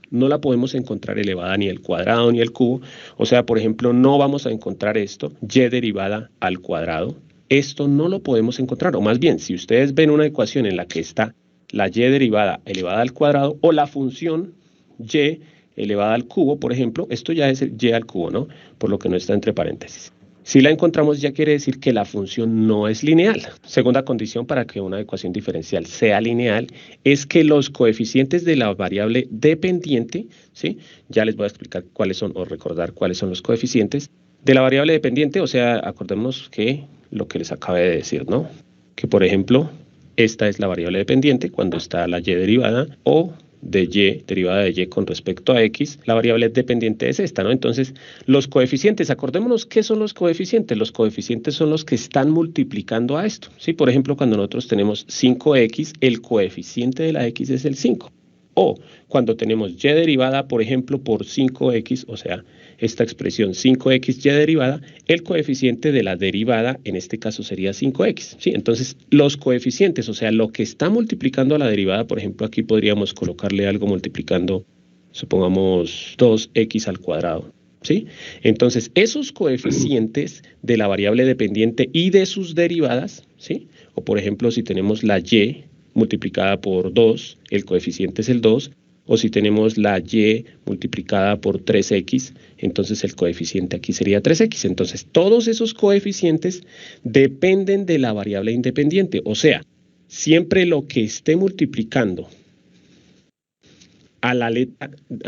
D: No la podemos encontrar elevada ni al cuadrado ni al cubo. O sea, por ejemplo, no vamos a encontrar esto, y derivada al cuadrado. Esto no lo podemos encontrar. O más bien, si ustedes ven una ecuación en la que está la y derivada elevada al cuadrado o la función y elevada al cubo, por ejemplo, esto ya es el y al cubo, ¿no? Por lo que no está entre paréntesis. Si la encontramos, ya quiere decir que la función no es lineal. Segunda condición para que una ecuación diferencial sea lineal es que los coeficientes de la variable dependiente, ¿sí? Ya les voy a explicar cuáles son, o recordar cuáles son los coeficientes de la variable dependiente. O sea, acordémonos que lo que les acabé de decir, ¿no? Que, por ejemplo, esta es la variable dependiente cuando está la y derivada, o de y, derivada de y con respecto a x, la variable dependiente es esta, ¿no? Entonces, los coeficientes, acordémonos, ¿qué son los coeficientes? Los coeficientes son los que están multiplicando a esto, ¿sí? Por ejemplo, cuando nosotros tenemos 5x, el coeficiente de la x es el 5. O cuando tenemos y derivada, por ejemplo, por 5x, o sea, esta expresión 5x y derivada, el coeficiente de la derivada, en este caso sería 5x, ¿sí? Entonces, los coeficientes, o sea, lo que está multiplicando a la derivada, por ejemplo, aquí podríamos colocarle algo multiplicando, supongamos 2x al cuadrado, ¿sí? Entonces, esos coeficientes de la variable dependiente y de sus derivadas, ¿sí? O por ejemplo, si tenemos la y multiplicada por 2, el coeficiente es el 2, o si tenemos la y multiplicada por 3x, entonces el coeficiente aquí sería 3x. Entonces, todos esos coeficientes dependen de la variable independiente. O sea, siempre lo que esté multiplicando a la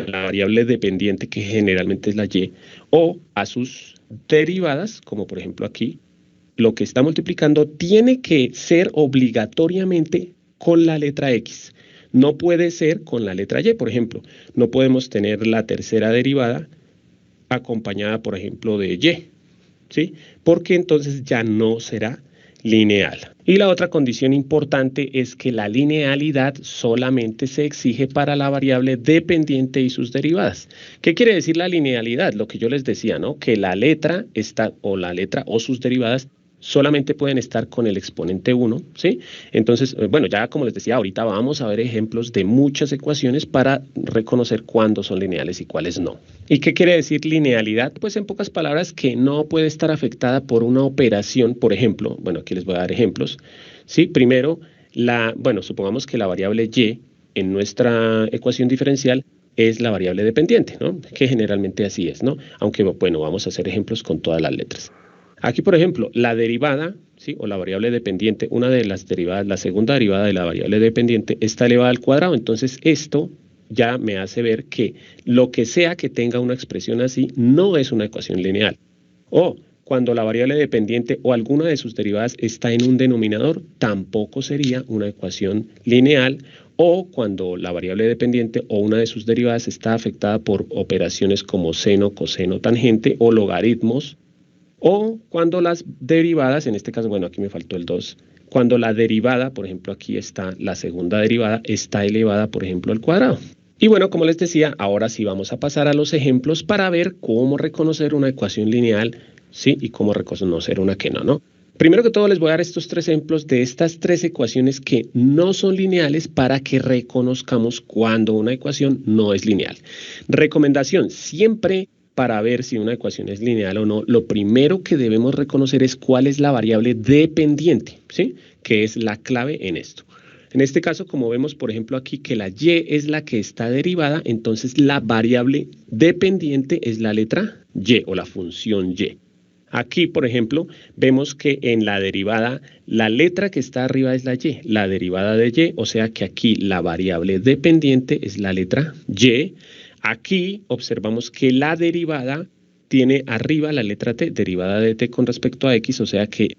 D: variable dependiente, que generalmente es la y, o a sus derivadas, como por ejemplo aquí, lo que está multiplicando tiene que ser obligatoriamente con la letra x. no puede ser con la letra y. Por ejemplo, no podemos tener la tercera derivada acompañada, por ejemplo, de y, ¿sí? Porque entonces ya no será lineal. Y la otra condición importante es que la linealidad solamente se exige para la variable dependiente y sus derivadas. ¿Qué quiere decir la linealidad? Lo que yo les decía, ¿no? Que la letra o sus derivadas solamente pueden estar con el exponente 1, ¿sí? Entonces, bueno, ya como les decía, ahorita vamos a ver ejemplos de muchas ecuaciones para reconocer cuándo son lineales y cuáles no. ¿Y qué quiere decir linealidad? Pues en pocas palabras, que no puede estar afectada por una operación, por ejemplo, bueno, aquí les voy a dar ejemplos, ¿sí? Primero, supongamos que la variable y en nuestra ecuación diferencial es la variable dependiente, ¿no? Que generalmente así es, ¿no? Aunque, bueno, vamos a hacer ejemplos con todas las letras. Aquí, por ejemplo, la derivada, ¿sí? O la variable dependiente, una de las derivadas, la segunda derivada de la variable dependiente está elevada al cuadrado. Entonces, esto ya me hace ver que lo que sea que tenga una expresión así no es una ecuación lineal. O cuando la variable dependiente o alguna de sus derivadas está en un denominador, tampoco sería una ecuación lineal. O cuando la variable dependiente o una de sus derivadas está afectada por operaciones como seno, coseno, tangente o logaritmos. O cuando las derivadas, en este caso, bueno, aquí me faltó el 2, cuando la derivada, por ejemplo, aquí está la segunda derivada, está elevada, por ejemplo, al cuadrado. Y bueno, como les decía, ahora sí vamos a pasar a los ejemplos para ver cómo reconocer una ecuación lineal, ¿sí? Y cómo reconocer una que no, ¿no? Primero que todo les voy a dar estos 3 ejemplos de estas 3 ecuaciones que no son lineales para que reconozcamos cuando una ecuación no es lineal. Recomendación, siempre para ver si una ecuación es lineal o no, lo primero que debemos reconocer es cuál es la variable dependiente, ¿sí? Que es la clave en esto. En este caso, como vemos, por ejemplo, aquí que la y es la que está derivada, entonces la variable dependiente es la letra y o la función y. Aquí, por ejemplo, vemos que en la derivada, la letra que está arriba es la y, la derivada de y, o sea que aquí la variable dependiente es la letra y. Aquí observamos que la derivada tiene arriba la letra t, derivada de t con respecto a x, o sea que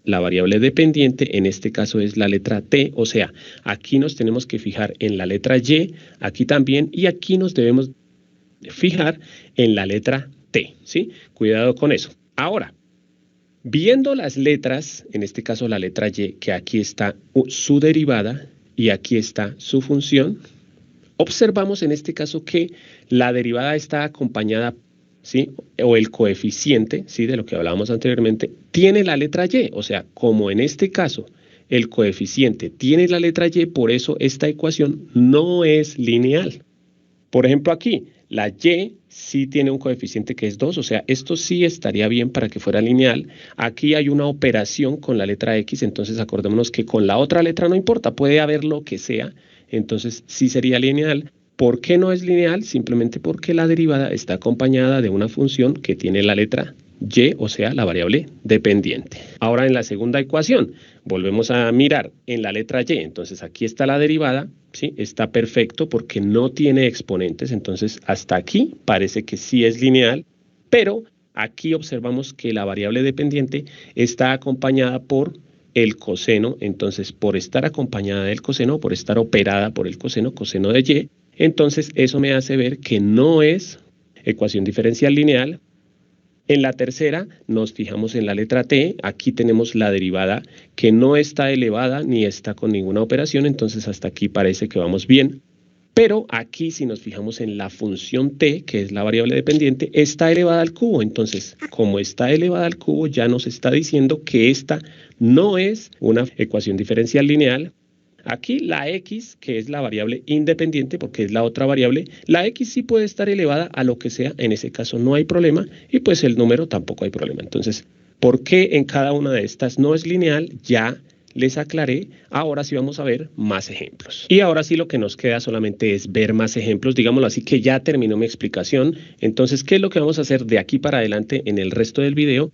D: la variable dependiente en este caso es la letra t, o sea, aquí nos tenemos que fijar en la letra y, aquí también, y aquí nos debemos fijar en la letra t, ¿sí? Cuidado con eso. Ahora, viendo las letras, en este caso la letra y, que aquí está su derivada y aquí está su función, observamos en este caso que la derivada está acompañada, ¿sí? O el coeficiente, ¿sí? De lo que hablábamos anteriormente, tiene la letra y, o sea, como en este caso el coeficiente tiene la letra y, por eso esta ecuación no es lineal. Por ejemplo, aquí, la y sí tiene un coeficiente que es 2, o sea, esto sí estaría bien para que fuera lineal. Aquí hay una operación con la letra x, entonces acordémonos que con la otra letra no importa, puede haber lo que sea, entonces sí sería lineal. ¿Por qué no es lineal? Simplemente porque la derivada está acompañada de una función que tiene la letra y, o sea, la variable dependiente. Ahora en la segunda ecuación, volvemos a mirar en la letra y, entonces aquí está la derivada, ¿sí? Está perfecto porque no tiene exponentes, entonces hasta aquí parece que sí es lineal, pero aquí observamos que la variable dependiente está acompañada por el coseno, entonces por estar acompañada del coseno, por estar operada por el coseno de y, entonces eso me hace ver que no es ecuación diferencial lineal. En la tercera nos fijamos en la letra t, aquí tenemos la derivada que no está elevada ni está con ninguna operación, entonces hasta aquí parece que vamos bien. Pero aquí si nos fijamos en la función t, que es la variable dependiente, está elevada al cubo. Entonces, como está elevada al cubo, ya nos está diciendo que esta no es una ecuación diferencial lineal. Aquí la x, que es la variable independiente, porque es la otra variable, la x sí puede estar elevada a lo que sea, en ese caso no hay problema, y pues el número tampoco hay problema. Entonces, ¿por qué en cada una de estas no es lineal? Ya les aclaré, ahora sí vamos a ver más ejemplos. Y ahora sí lo que nos queda solamente es ver más ejemplos, digámoslo así que ya terminó mi explicación. Entonces, ¿qué es lo que vamos a hacer de aquí para adelante en el resto del video?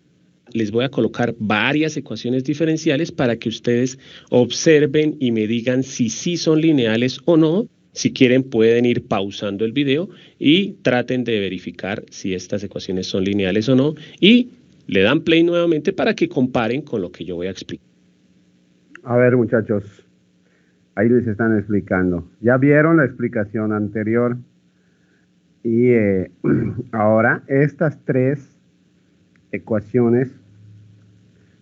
D: Les voy a colocar varias ecuaciones diferenciales para que ustedes observen y me digan si sí son lineales o no. Si quieren pueden ir pausando el video y traten de verificar si estas ecuaciones son lineales o no y le dan play nuevamente para que comparen con lo que yo voy a explicar.
A: A ver, muchachos, Ahí les están explicando. Ya vieron la explicación anterior. Y ahora estas tres ecuaciones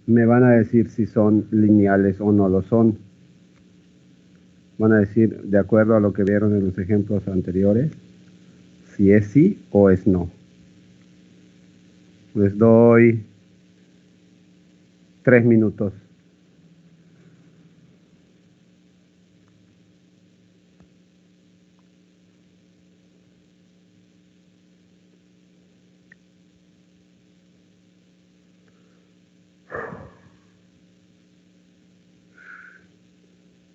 A: me van a decir si son lineales o no lo son. Van a decir, de acuerdo a lo que vieron en los ejemplos anteriores, si es sí o es no. Les doy 3 minutos.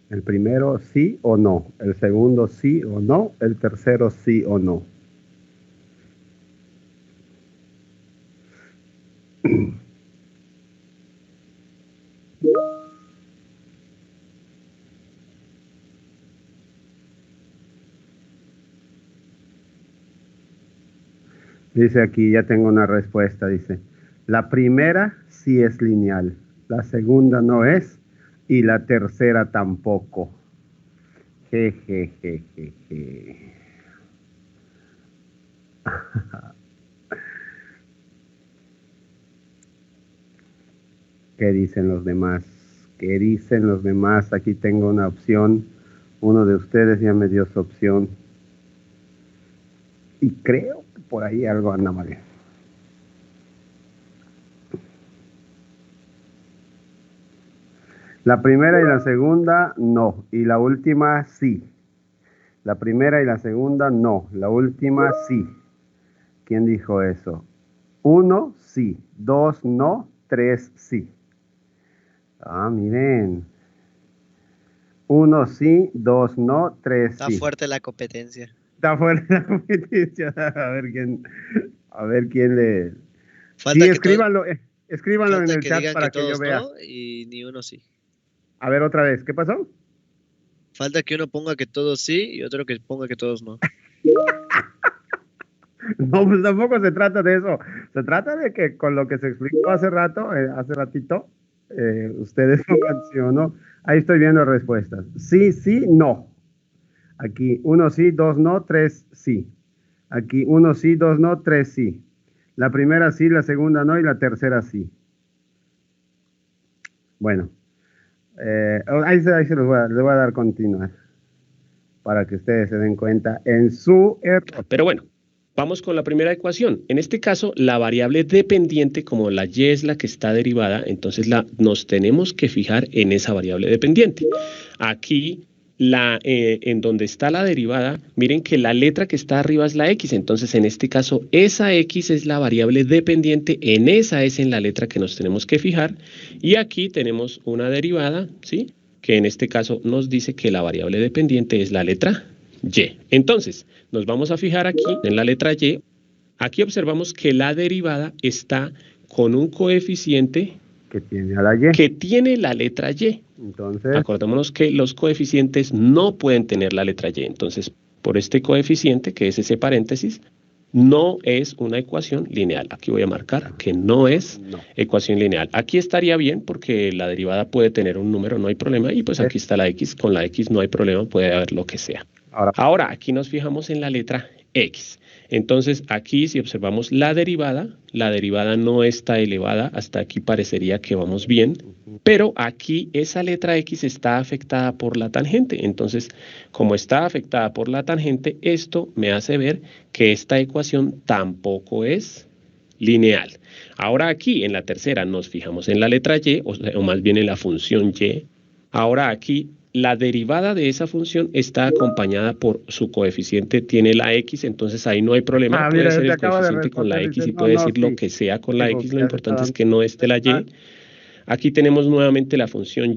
A: El primero sí o no, el segundo sí o no, el tercero sí o no. Dice aquí, ya tengo una respuesta, dice, la primera sí es lineal, la segunda no es y la tercera tampoco. Jejejeje. ¿Qué dicen los demás? ¿Qué dicen los demás? Aquí tengo una opción. Uno de ustedes ya me dio su opción. Y creo que por ahí algo anda mal. La primera y la segunda, no. Y la última, sí. La primera y la segunda, no. La última, sí. ¿Quién dijo eso? 1, sí. 2, no. 3, sí. Ah, miren. 1 sí, 2 no, 3
C: Está
A: sí.
C: fuerte la competencia.
A: Está fuerte la competencia. A ver quién le.
C: Falta
A: Sí,
C: que
A: escríbanlo, escríbanlo en
C: falta
A: el
C: que
A: chat
C: digan
A: para
C: que
A: que yo
C: todos
A: vea.
C: no y ni uno sí.
A: A ver otra vez, ¿qué pasó?
C: Falta que uno ponga que todos sí y otro que ponga que todos no.
A: No, pues tampoco se trata de eso. Se trata de que con lo que se explicó hace rato, hace ratito, ustedes pongan sí o no. Ahí estoy viendo respuestas. Sí, sí, no. Aquí 1 sí, 2 no, 3 sí. Aquí 1 sí, 2 no, 3 sí. La primera sí, la segunda no y la tercera sí. Bueno, ahí se les voy a dar continuar para que ustedes se den cuenta en su error.
D: Pero bueno, vamos con la primera ecuación. En este caso, la variable dependiente, como la y es la que está derivada, entonces nos tenemos que fijar en esa variable dependiente. Aquí, en donde está la derivada, miren que la letra que está arriba es la x, entonces en este caso, esa x es la variable dependiente, en esa es en la letra que nos tenemos que fijar, y aquí tenemos una derivada, ¿sí?, que en este caso nos dice que la variable dependiente es la letra y. Entonces, nos vamos a fijar aquí en la letra y. Aquí observamos que la derivada está con un coeficiente
A: Que tiene a la y.
D: que tiene la letra y.
A: Entonces,
D: acordémonos que los coeficientes no pueden tener la letra y. Entonces, por este coeficiente, que es ese paréntesis, no es una ecuación lineal. Aquí voy a marcar que no es ecuación lineal. Aquí estaría bien porque la derivada puede tener un número, no hay problema. Y pues aquí está la x. Con la x no hay problema, puede haber lo que sea. Ahora, aquí nos fijamos en la letra x. Entonces, aquí si observamos la derivada no está elevada. Hasta aquí parecería que vamos bien. Pero aquí esa letra x está afectada por la tangente. Entonces, como está afectada por la tangente, esto me hace ver que esta ecuación tampoco es lineal. Ahora aquí, en la tercera, nos fijamos en la letra y, o más bien en la función y. Ahora aquí, la derivada de esa función está acompañada por su coeficiente, tiene la x, entonces ahí no hay problema, puede ser el coeficiente con la x y puede decir lo que sea con la x, lo importante es que no esté la y. Aquí tenemos nuevamente la función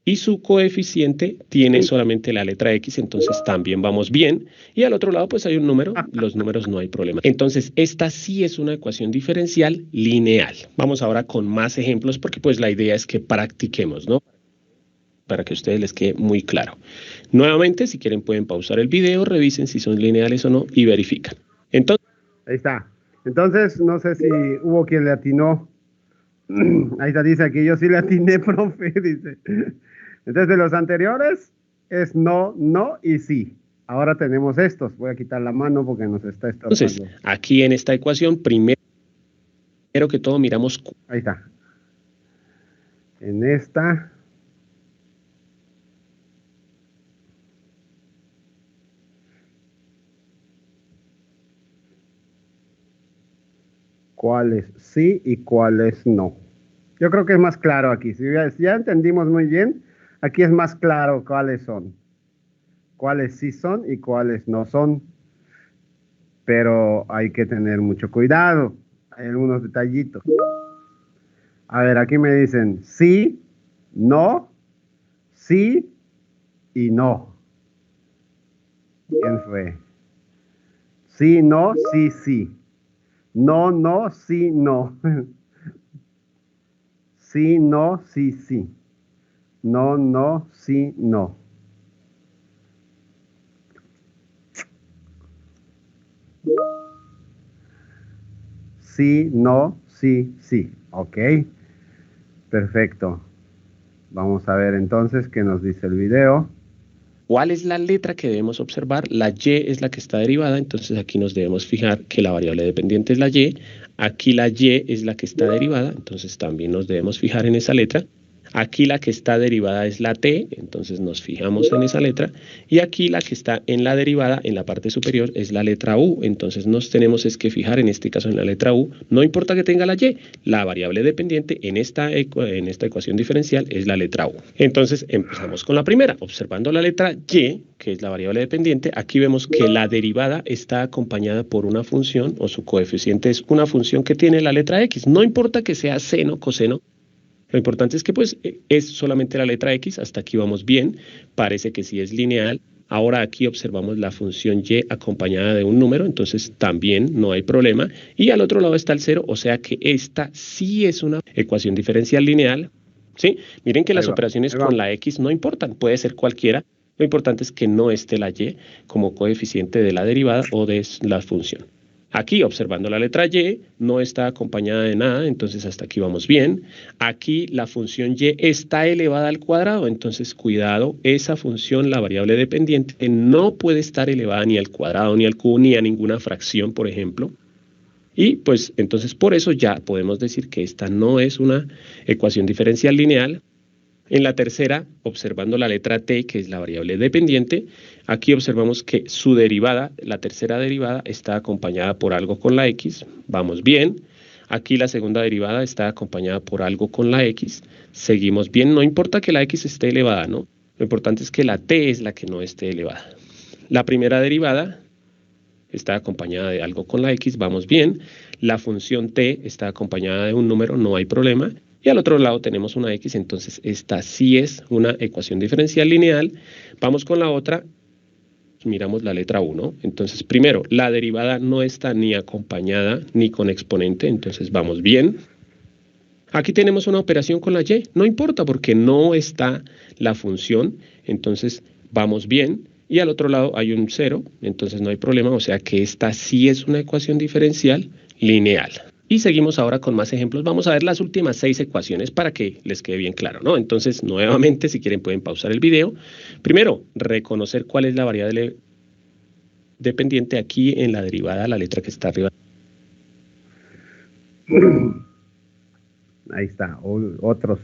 D: y su coeficiente tiene solamente la letra x, entonces también vamos bien. Y al otro lado pues hay un número, los números no hay problema. Entonces esta sí es una ecuación diferencial lineal. Vamos ahora con más ejemplos porque pues la idea es que practiquemos, ¿no?, para que a ustedes les quede muy claro. Nuevamente, si quieren pueden pausar el video, revisen si son lineales o no y verifican. Entonces,
A: ahí está. Entonces, no sé si hubo quien le atinó. Ahí está, dice aquí, yo sí le atiné, profe, dice. Entonces, de los anteriores, es no, no y sí. Ahora tenemos estos. Voy a quitar la mano porque nos está estorbando.
D: Entonces, aquí en esta ecuación, primero que todo miramos.
A: Ahí está. En esta. ¿Cuáles sí y cuáles no? Yo creo que es más claro aquí. Si ya entendimos muy bien, aquí es más claro cuáles son. Cuáles sí son y cuáles no son. Pero hay que tener mucho cuidado. Hay algunos detallitos. A ver, aquí me dicen sí, no, sí y no. ¿Quién fue? Sí, no, sí, sí. No, no, sí, no. Sí, no, sí, sí. No, no, sí, no. Sí, no, sí, sí. Ok. Perfecto. Vamos a ver entonces qué nos dice el video.
D: ¿Cuál es la letra que debemos observar? La Y es la que está derivada, entonces aquí nos debemos fijar que la variable dependiente es la Y. Aquí la Y es la que está derivada, entonces también nos debemos fijar en esa letra. Aquí la que está derivada es la T, entonces nos fijamos en esa letra. Y aquí la que está en la derivada, en la parte superior, es la letra U. Entonces nos tenemos es que fijar en este caso en la letra U. No importa que tenga la Y, la variable dependiente en esta ecuación diferencial es la letra U. Entonces empezamos con la primera. Observando la letra Y, que es la variable dependiente, aquí vemos que la derivada está acompañada por una función o su coeficiente es una función que tiene la letra X. No importa que sea seno, coseno. Lo importante es que pues es solamente la letra X, hasta aquí vamos bien, parece que sí es lineal. Ahora aquí observamos la función Y acompañada de un número, entonces también no hay problema. Y al otro lado está el 0, o sea que esta sí es una ecuación diferencial lineal. ¿Sí? Miren que las operaciones con la X no importan, puede ser cualquiera. Lo importante es que no esté la Y como coeficiente de la derivada o de la función. Aquí, observando la letra Y, no está acompañada de nada, entonces hasta aquí vamos bien. Aquí la función Y está elevada al cuadrado, entonces cuidado, esa función, la variable dependiente, no puede estar elevada ni al cuadrado, ni al cubo, ni a ninguna fracción, por ejemplo. Y pues entonces por eso ya podemos decir que esta no es una ecuación diferencial lineal. En la tercera, observando la letra T, que es la variable dependiente, aquí observamos que su derivada, la tercera derivada, está acompañada por algo con la X. Vamos bien. Aquí la segunda derivada está acompañada por algo con la X. Seguimos bien. No importa que la X esté elevada, ¿no? Lo importante es que la T es la que no esté elevada. La primera derivada está acompañada de algo con la X. Vamos bien. La función T está acompañada de un número. No hay problema. Y al otro lado tenemos una X, entonces esta sí es una ecuación diferencial lineal. Vamos con la otra, miramos la letra 1. Entonces, primero, la derivada no está ni acompañada ni con exponente, entonces vamos bien. Aquí tenemos una operación con la Y, no importa porque no está la función, entonces vamos bien. Y al otro lado hay un 0, entonces no hay problema, o sea que esta sí es una ecuación diferencial lineal. Y seguimos ahora con más ejemplos. Vamos a ver las últimas 6 ecuaciones para que les quede bien claro, ¿no? Entonces, nuevamente, si quieren pueden pausar el video. Primero, reconocer cuál es la variable dependiente aquí en la derivada, la letra que está arriba.
A: Ahí está, otros.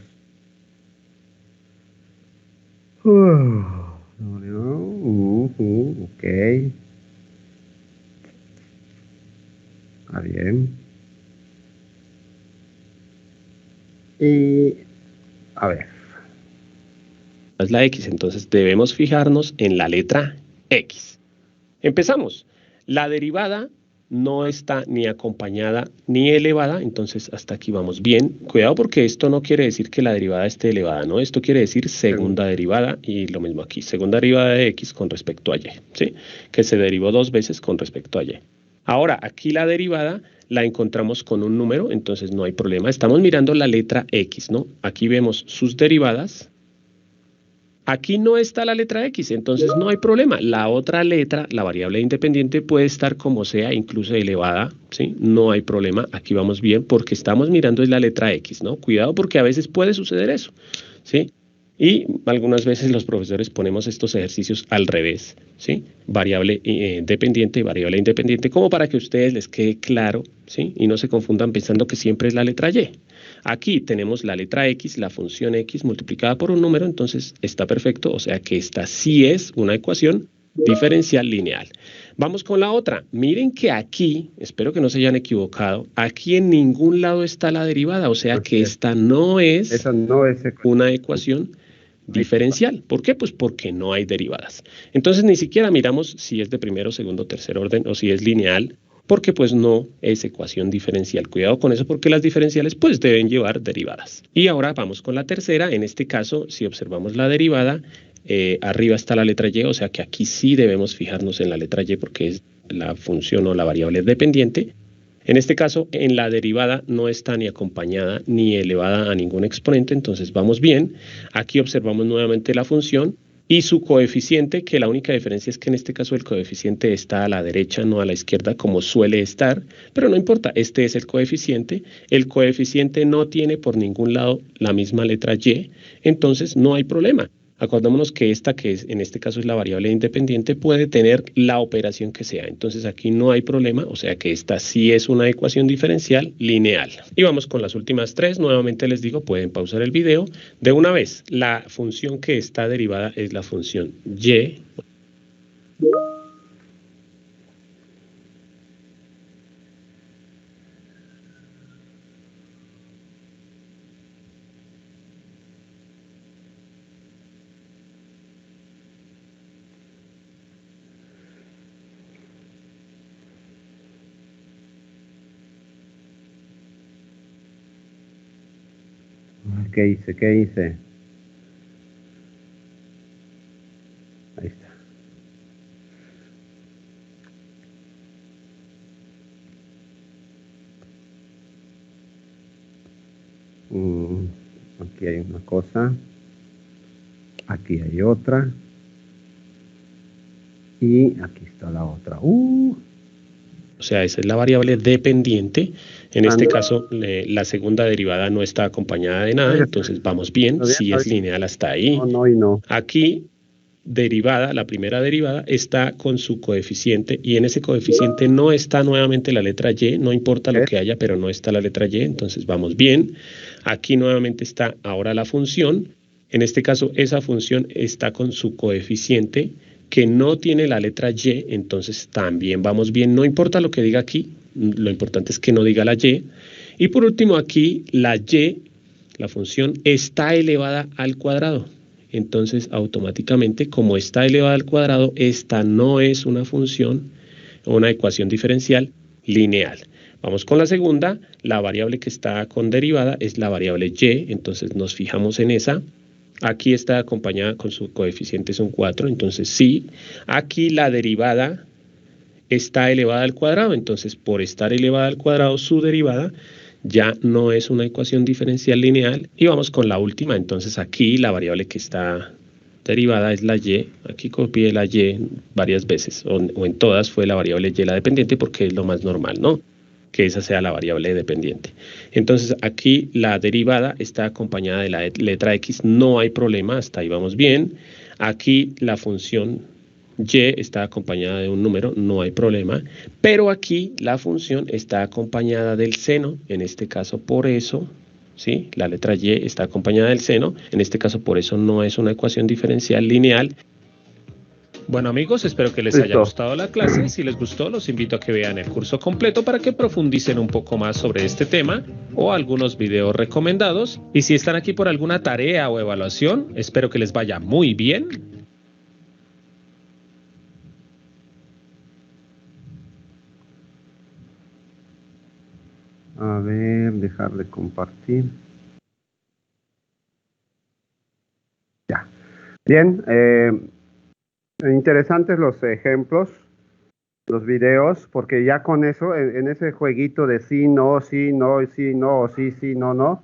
A: Ok. Está bien. Y a ver.
D: Es la X, entonces debemos fijarnos en la letra X. Empezamos. La derivada no está ni acompañada ni elevada, entonces hasta aquí vamos bien. Cuidado porque esto no quiere decir que la derivada esté elevada, ¿no? Esto quiere decir segunda derivada y lo mismo aquí, segunda derivada de X con respecto a Y, ¿sí? Que se derivó 2 veces con respecto a Y. Ahora, aquí la derivada la encontramos con un número, entonces no hay problema. Estamos mirando la letra X, ¿no? Aquí vemos sus derivadas. Aquí no está la letra X, entonces no hay problema. La otra letra, la variable independiente, puede estar como sea, incluso elevada, ¿sí? No hay problema, aquí vamos bien porque estamos mirando es la letra X, ¿no? Cuidado porque a veces puede suceder eso, ¿sí? Y algunas veces los profesores ponemos estos ejercicios al revés, ¿sí? Variable dependiente y variable independiente, como para que a ustedes les quede claro, ¿sí? Y no se confundan pensando que siempre es la letra Y. Aquí tenemos la letra X, la función X multiplicada por un número, entonces está perfecto, o sea que esta sí es una ecuación diferencial lineal. Vamos con la otra. Miren que aquí, espero que no se hayan equivocado, aquí en ningún lado está la derivada, o sea que esta no es
A: Esa no es
D: una ecuación diferencial. ¿Por qué? Pues porque no hay derivadas. Entonces ni siquiera miramos si es de primero, segundo, tercer orden o si es lineal, porque pues no es ecuación diferencial. Cuidado con eso porque las diferenciales pues deben llevar derivadas. Y ahora vamos con la tercera. En este caso, si observamos la derivada, arriba está la letra Y, o sea que aquí sí debemos fijarnos en la letra Y porque es la función o la variable dependiente. En este caso, en la derivada no está ni acompañada ni elevada a ningún exponente, entonces vamos bien. Aquí observamos nuevamente la función y su coeficiente, que la única diferencia es que en este caso el coeficiente está a la derecha, no a la izquierda, como suele estar, pero no importa, este es el coeficiente. El coeficiente no tiene por ningún lado la misma letra Y, entonces no hay problema. Acordémonos que esta, que es, en este caso es la variable independiente, puede tener la operación que sea. Entonces aquí no hay problema, o sea que esta sí es una ecuación diferencial lineal. Y vamos con las últimas tres. Nuevamente les digo, pueden pausar el video. De una vez, la función que está derivada es la función Y.
A: ¿Qué hice? ¿Qué hice? Ahí está. Aquí hay una cosa. Aquí hay otra. Y aquí está la otra.
D: O sea, esa es la variable dependiente. En este caso, la segunda derivada no está acompañada de nada, entonces vamos bien, si es lineal hasta ahí.
A: No, no y no.
D: Aquí, derivada, la primera derivada, está con su coeficiente y en ese coeficiente no está nuevamente la letra Y, no importa lo que haya, pero no está la letra Y, entonces vamos bien. Aquí nuevamente está ahora la función. En este caso, esa función está con su coeficiente que no tiene la letra Y, entonces también vamos bien, no importa lo que diga aquí, lo importante es que no diga la Y. Y por último aquí, la Y, la función, está elevada al cuadrado. Entonces, automáticamente, como está elevada al cuadrado, esta no es una función o una ecuación diferencial lineal. Vamos con la segunda, la variable que está con derivada es la variable Y, entonces nos fijamos en esa. Aquí está acompañada con su coeficiente son 4, entonces sí. Aquí la derivada está elevada al cuadrado, entonces por estar elevada al cuadrado su derivada ya no es una ecuación diferencial lineal. Y vamos con la última, entonces aquí la variable que está derivada es la Y, aquí copié la Y varias veces, o en todas fue la variable Y la dependiente porque es lo más normal, ¿no? Que esa sea la variable dependiente. Entonces aquí la derivada está acompañada de la letra X, no hay problema, hasta ahí vamos bien. Aquí la función Y está acompañada de un número, no hay problema, pero aquí la función está acompañada del seno, en este caso por eso, ¿sí? La letra Y está acompañada del seno, en este caso por eso no es una ecuación diferencial lineal. Bueno amigos, espero que les haya gustado la clase. Si les gustó, los invito a que vean el curso completo para que profundicen un poco más sobre este tema o algunos videos recomendados. Y si están aquí por alguna tarea o evaluación, espero que les vaya muy bien.
A: A ver, dejar de compartir. Ya. Bien, interesantes los ejemplos, los videos, porque ya con eso, en ese jueguito de sí, no, sí, no, sí, no, sí, sí, no, no,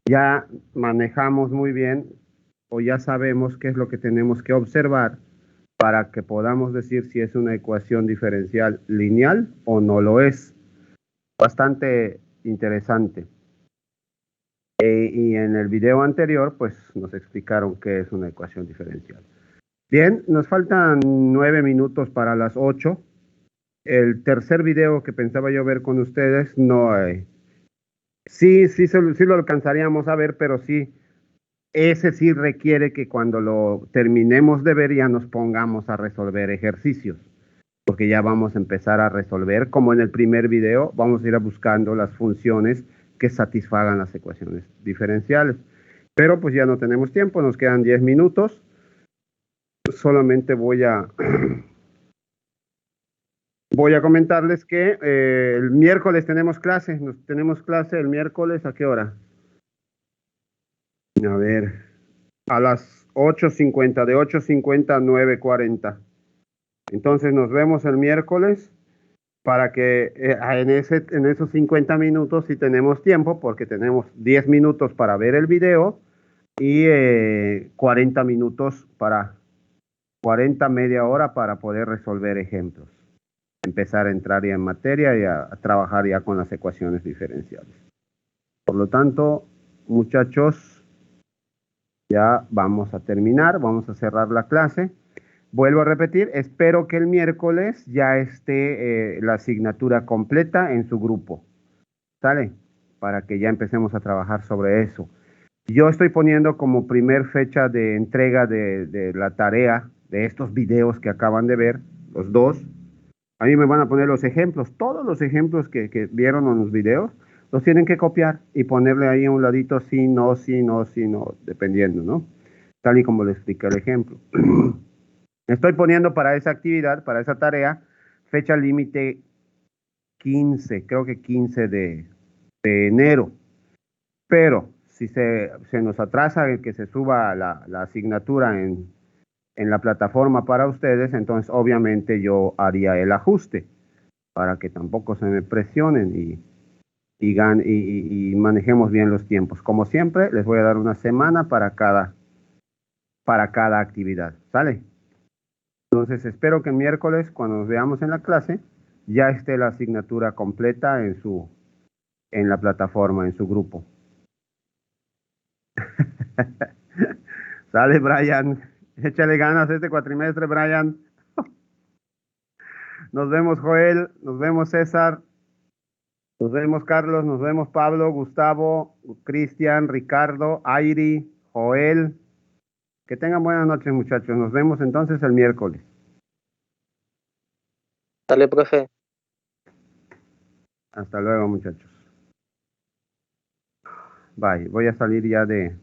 A: ya manejamos muy bien o ya sabemos qué es lo que tenemos que observar para que podamos decir si es una ecuación diferencial lineal o no lo es. Bastante interesante. Y en el video anterior, pues nos explicaron qué es una ecuación diferencial. Bien, nos faltan 9 minutos para las 8. El tercer video que pensaba yo ver con ustedes, no, sí lo alcanzaríamos a ver, pero sí, ese sí requiere que cuando lo terminemos de ver ya nos pongamos a resolver ejercicios, porque ya vamos a empezar a resolver, como en el primer video, vamos a ir buscando las funciones que satisfagan las ecuaciones diferenciales. Pero pues ya no tenemos tiempo, nos quedan 10 minutos. Solamente voy a comentarles que el miércoles tenemos clase. Tenemos clase el miércoles, ¿a qué hora? A ver, a las 8:50, de 8:50 a 9:40. Entonces nos vemos el miércoles para que en esos 50 minutos si tenemos tiempo, porque tenemos 10 minutos para ver el video y 40 minutos 40, media hora para poder resolver ejemplos. Empezar a entrar ya en materia y a trabajar ya con las ecuaciones diferenciales. Por lo tanto, muchachos, ya vamos a terminar, vamos a cerrar la clase. Vuelvo a repetir, espero que el miércoles ya esté la asignatura completa en su grupo. ¿Sale? Para que ya empecemos a trabajar sobre eso. Yo estoy poniendo como primer fecha de entrega de la tarea de estos videos que acaban de ver, los dos. A mí me van a poner los ejemplos, todos los ejemplos que vieron en los videos, los tienen que copiar y ponerle ahí a un ladito sí, no, dependiendo, ¿no? Tal y como le expliqué el ejemplo. Estoy poniendo para esa actividad, para esa tarea, fecha límite 15, creo que 15 de enero. Pero si se nos atrasa el que se suba la asignatura en la plataforma para ustedes, entonces obviamente yo haría el ajuste para que tampoco se me presionen y manejemos bien los tiempos. Como siempre, les voy a dar una semana para cada actividad. ¿Sale? Entonces espero que el miércoles, cuando nos veamos en la clase, ya esté la asignatura completa en la plataforma, en su grupo. Sale, Brian. Échale ganas este cuatrimestre, Brian. Nos vemos, Joel. Nos vemos, César. Nos vemos, Carlos. Nos vemos, Pablo, Gustavo, Cristian, Ricardo, Airi, Joel. Que tengan buenas noches, muchachos. Nos vemos entonces el miércoles.
E: Dale, profe.
A: Hasta luego, muchachos. Bye. Voy a salir ya de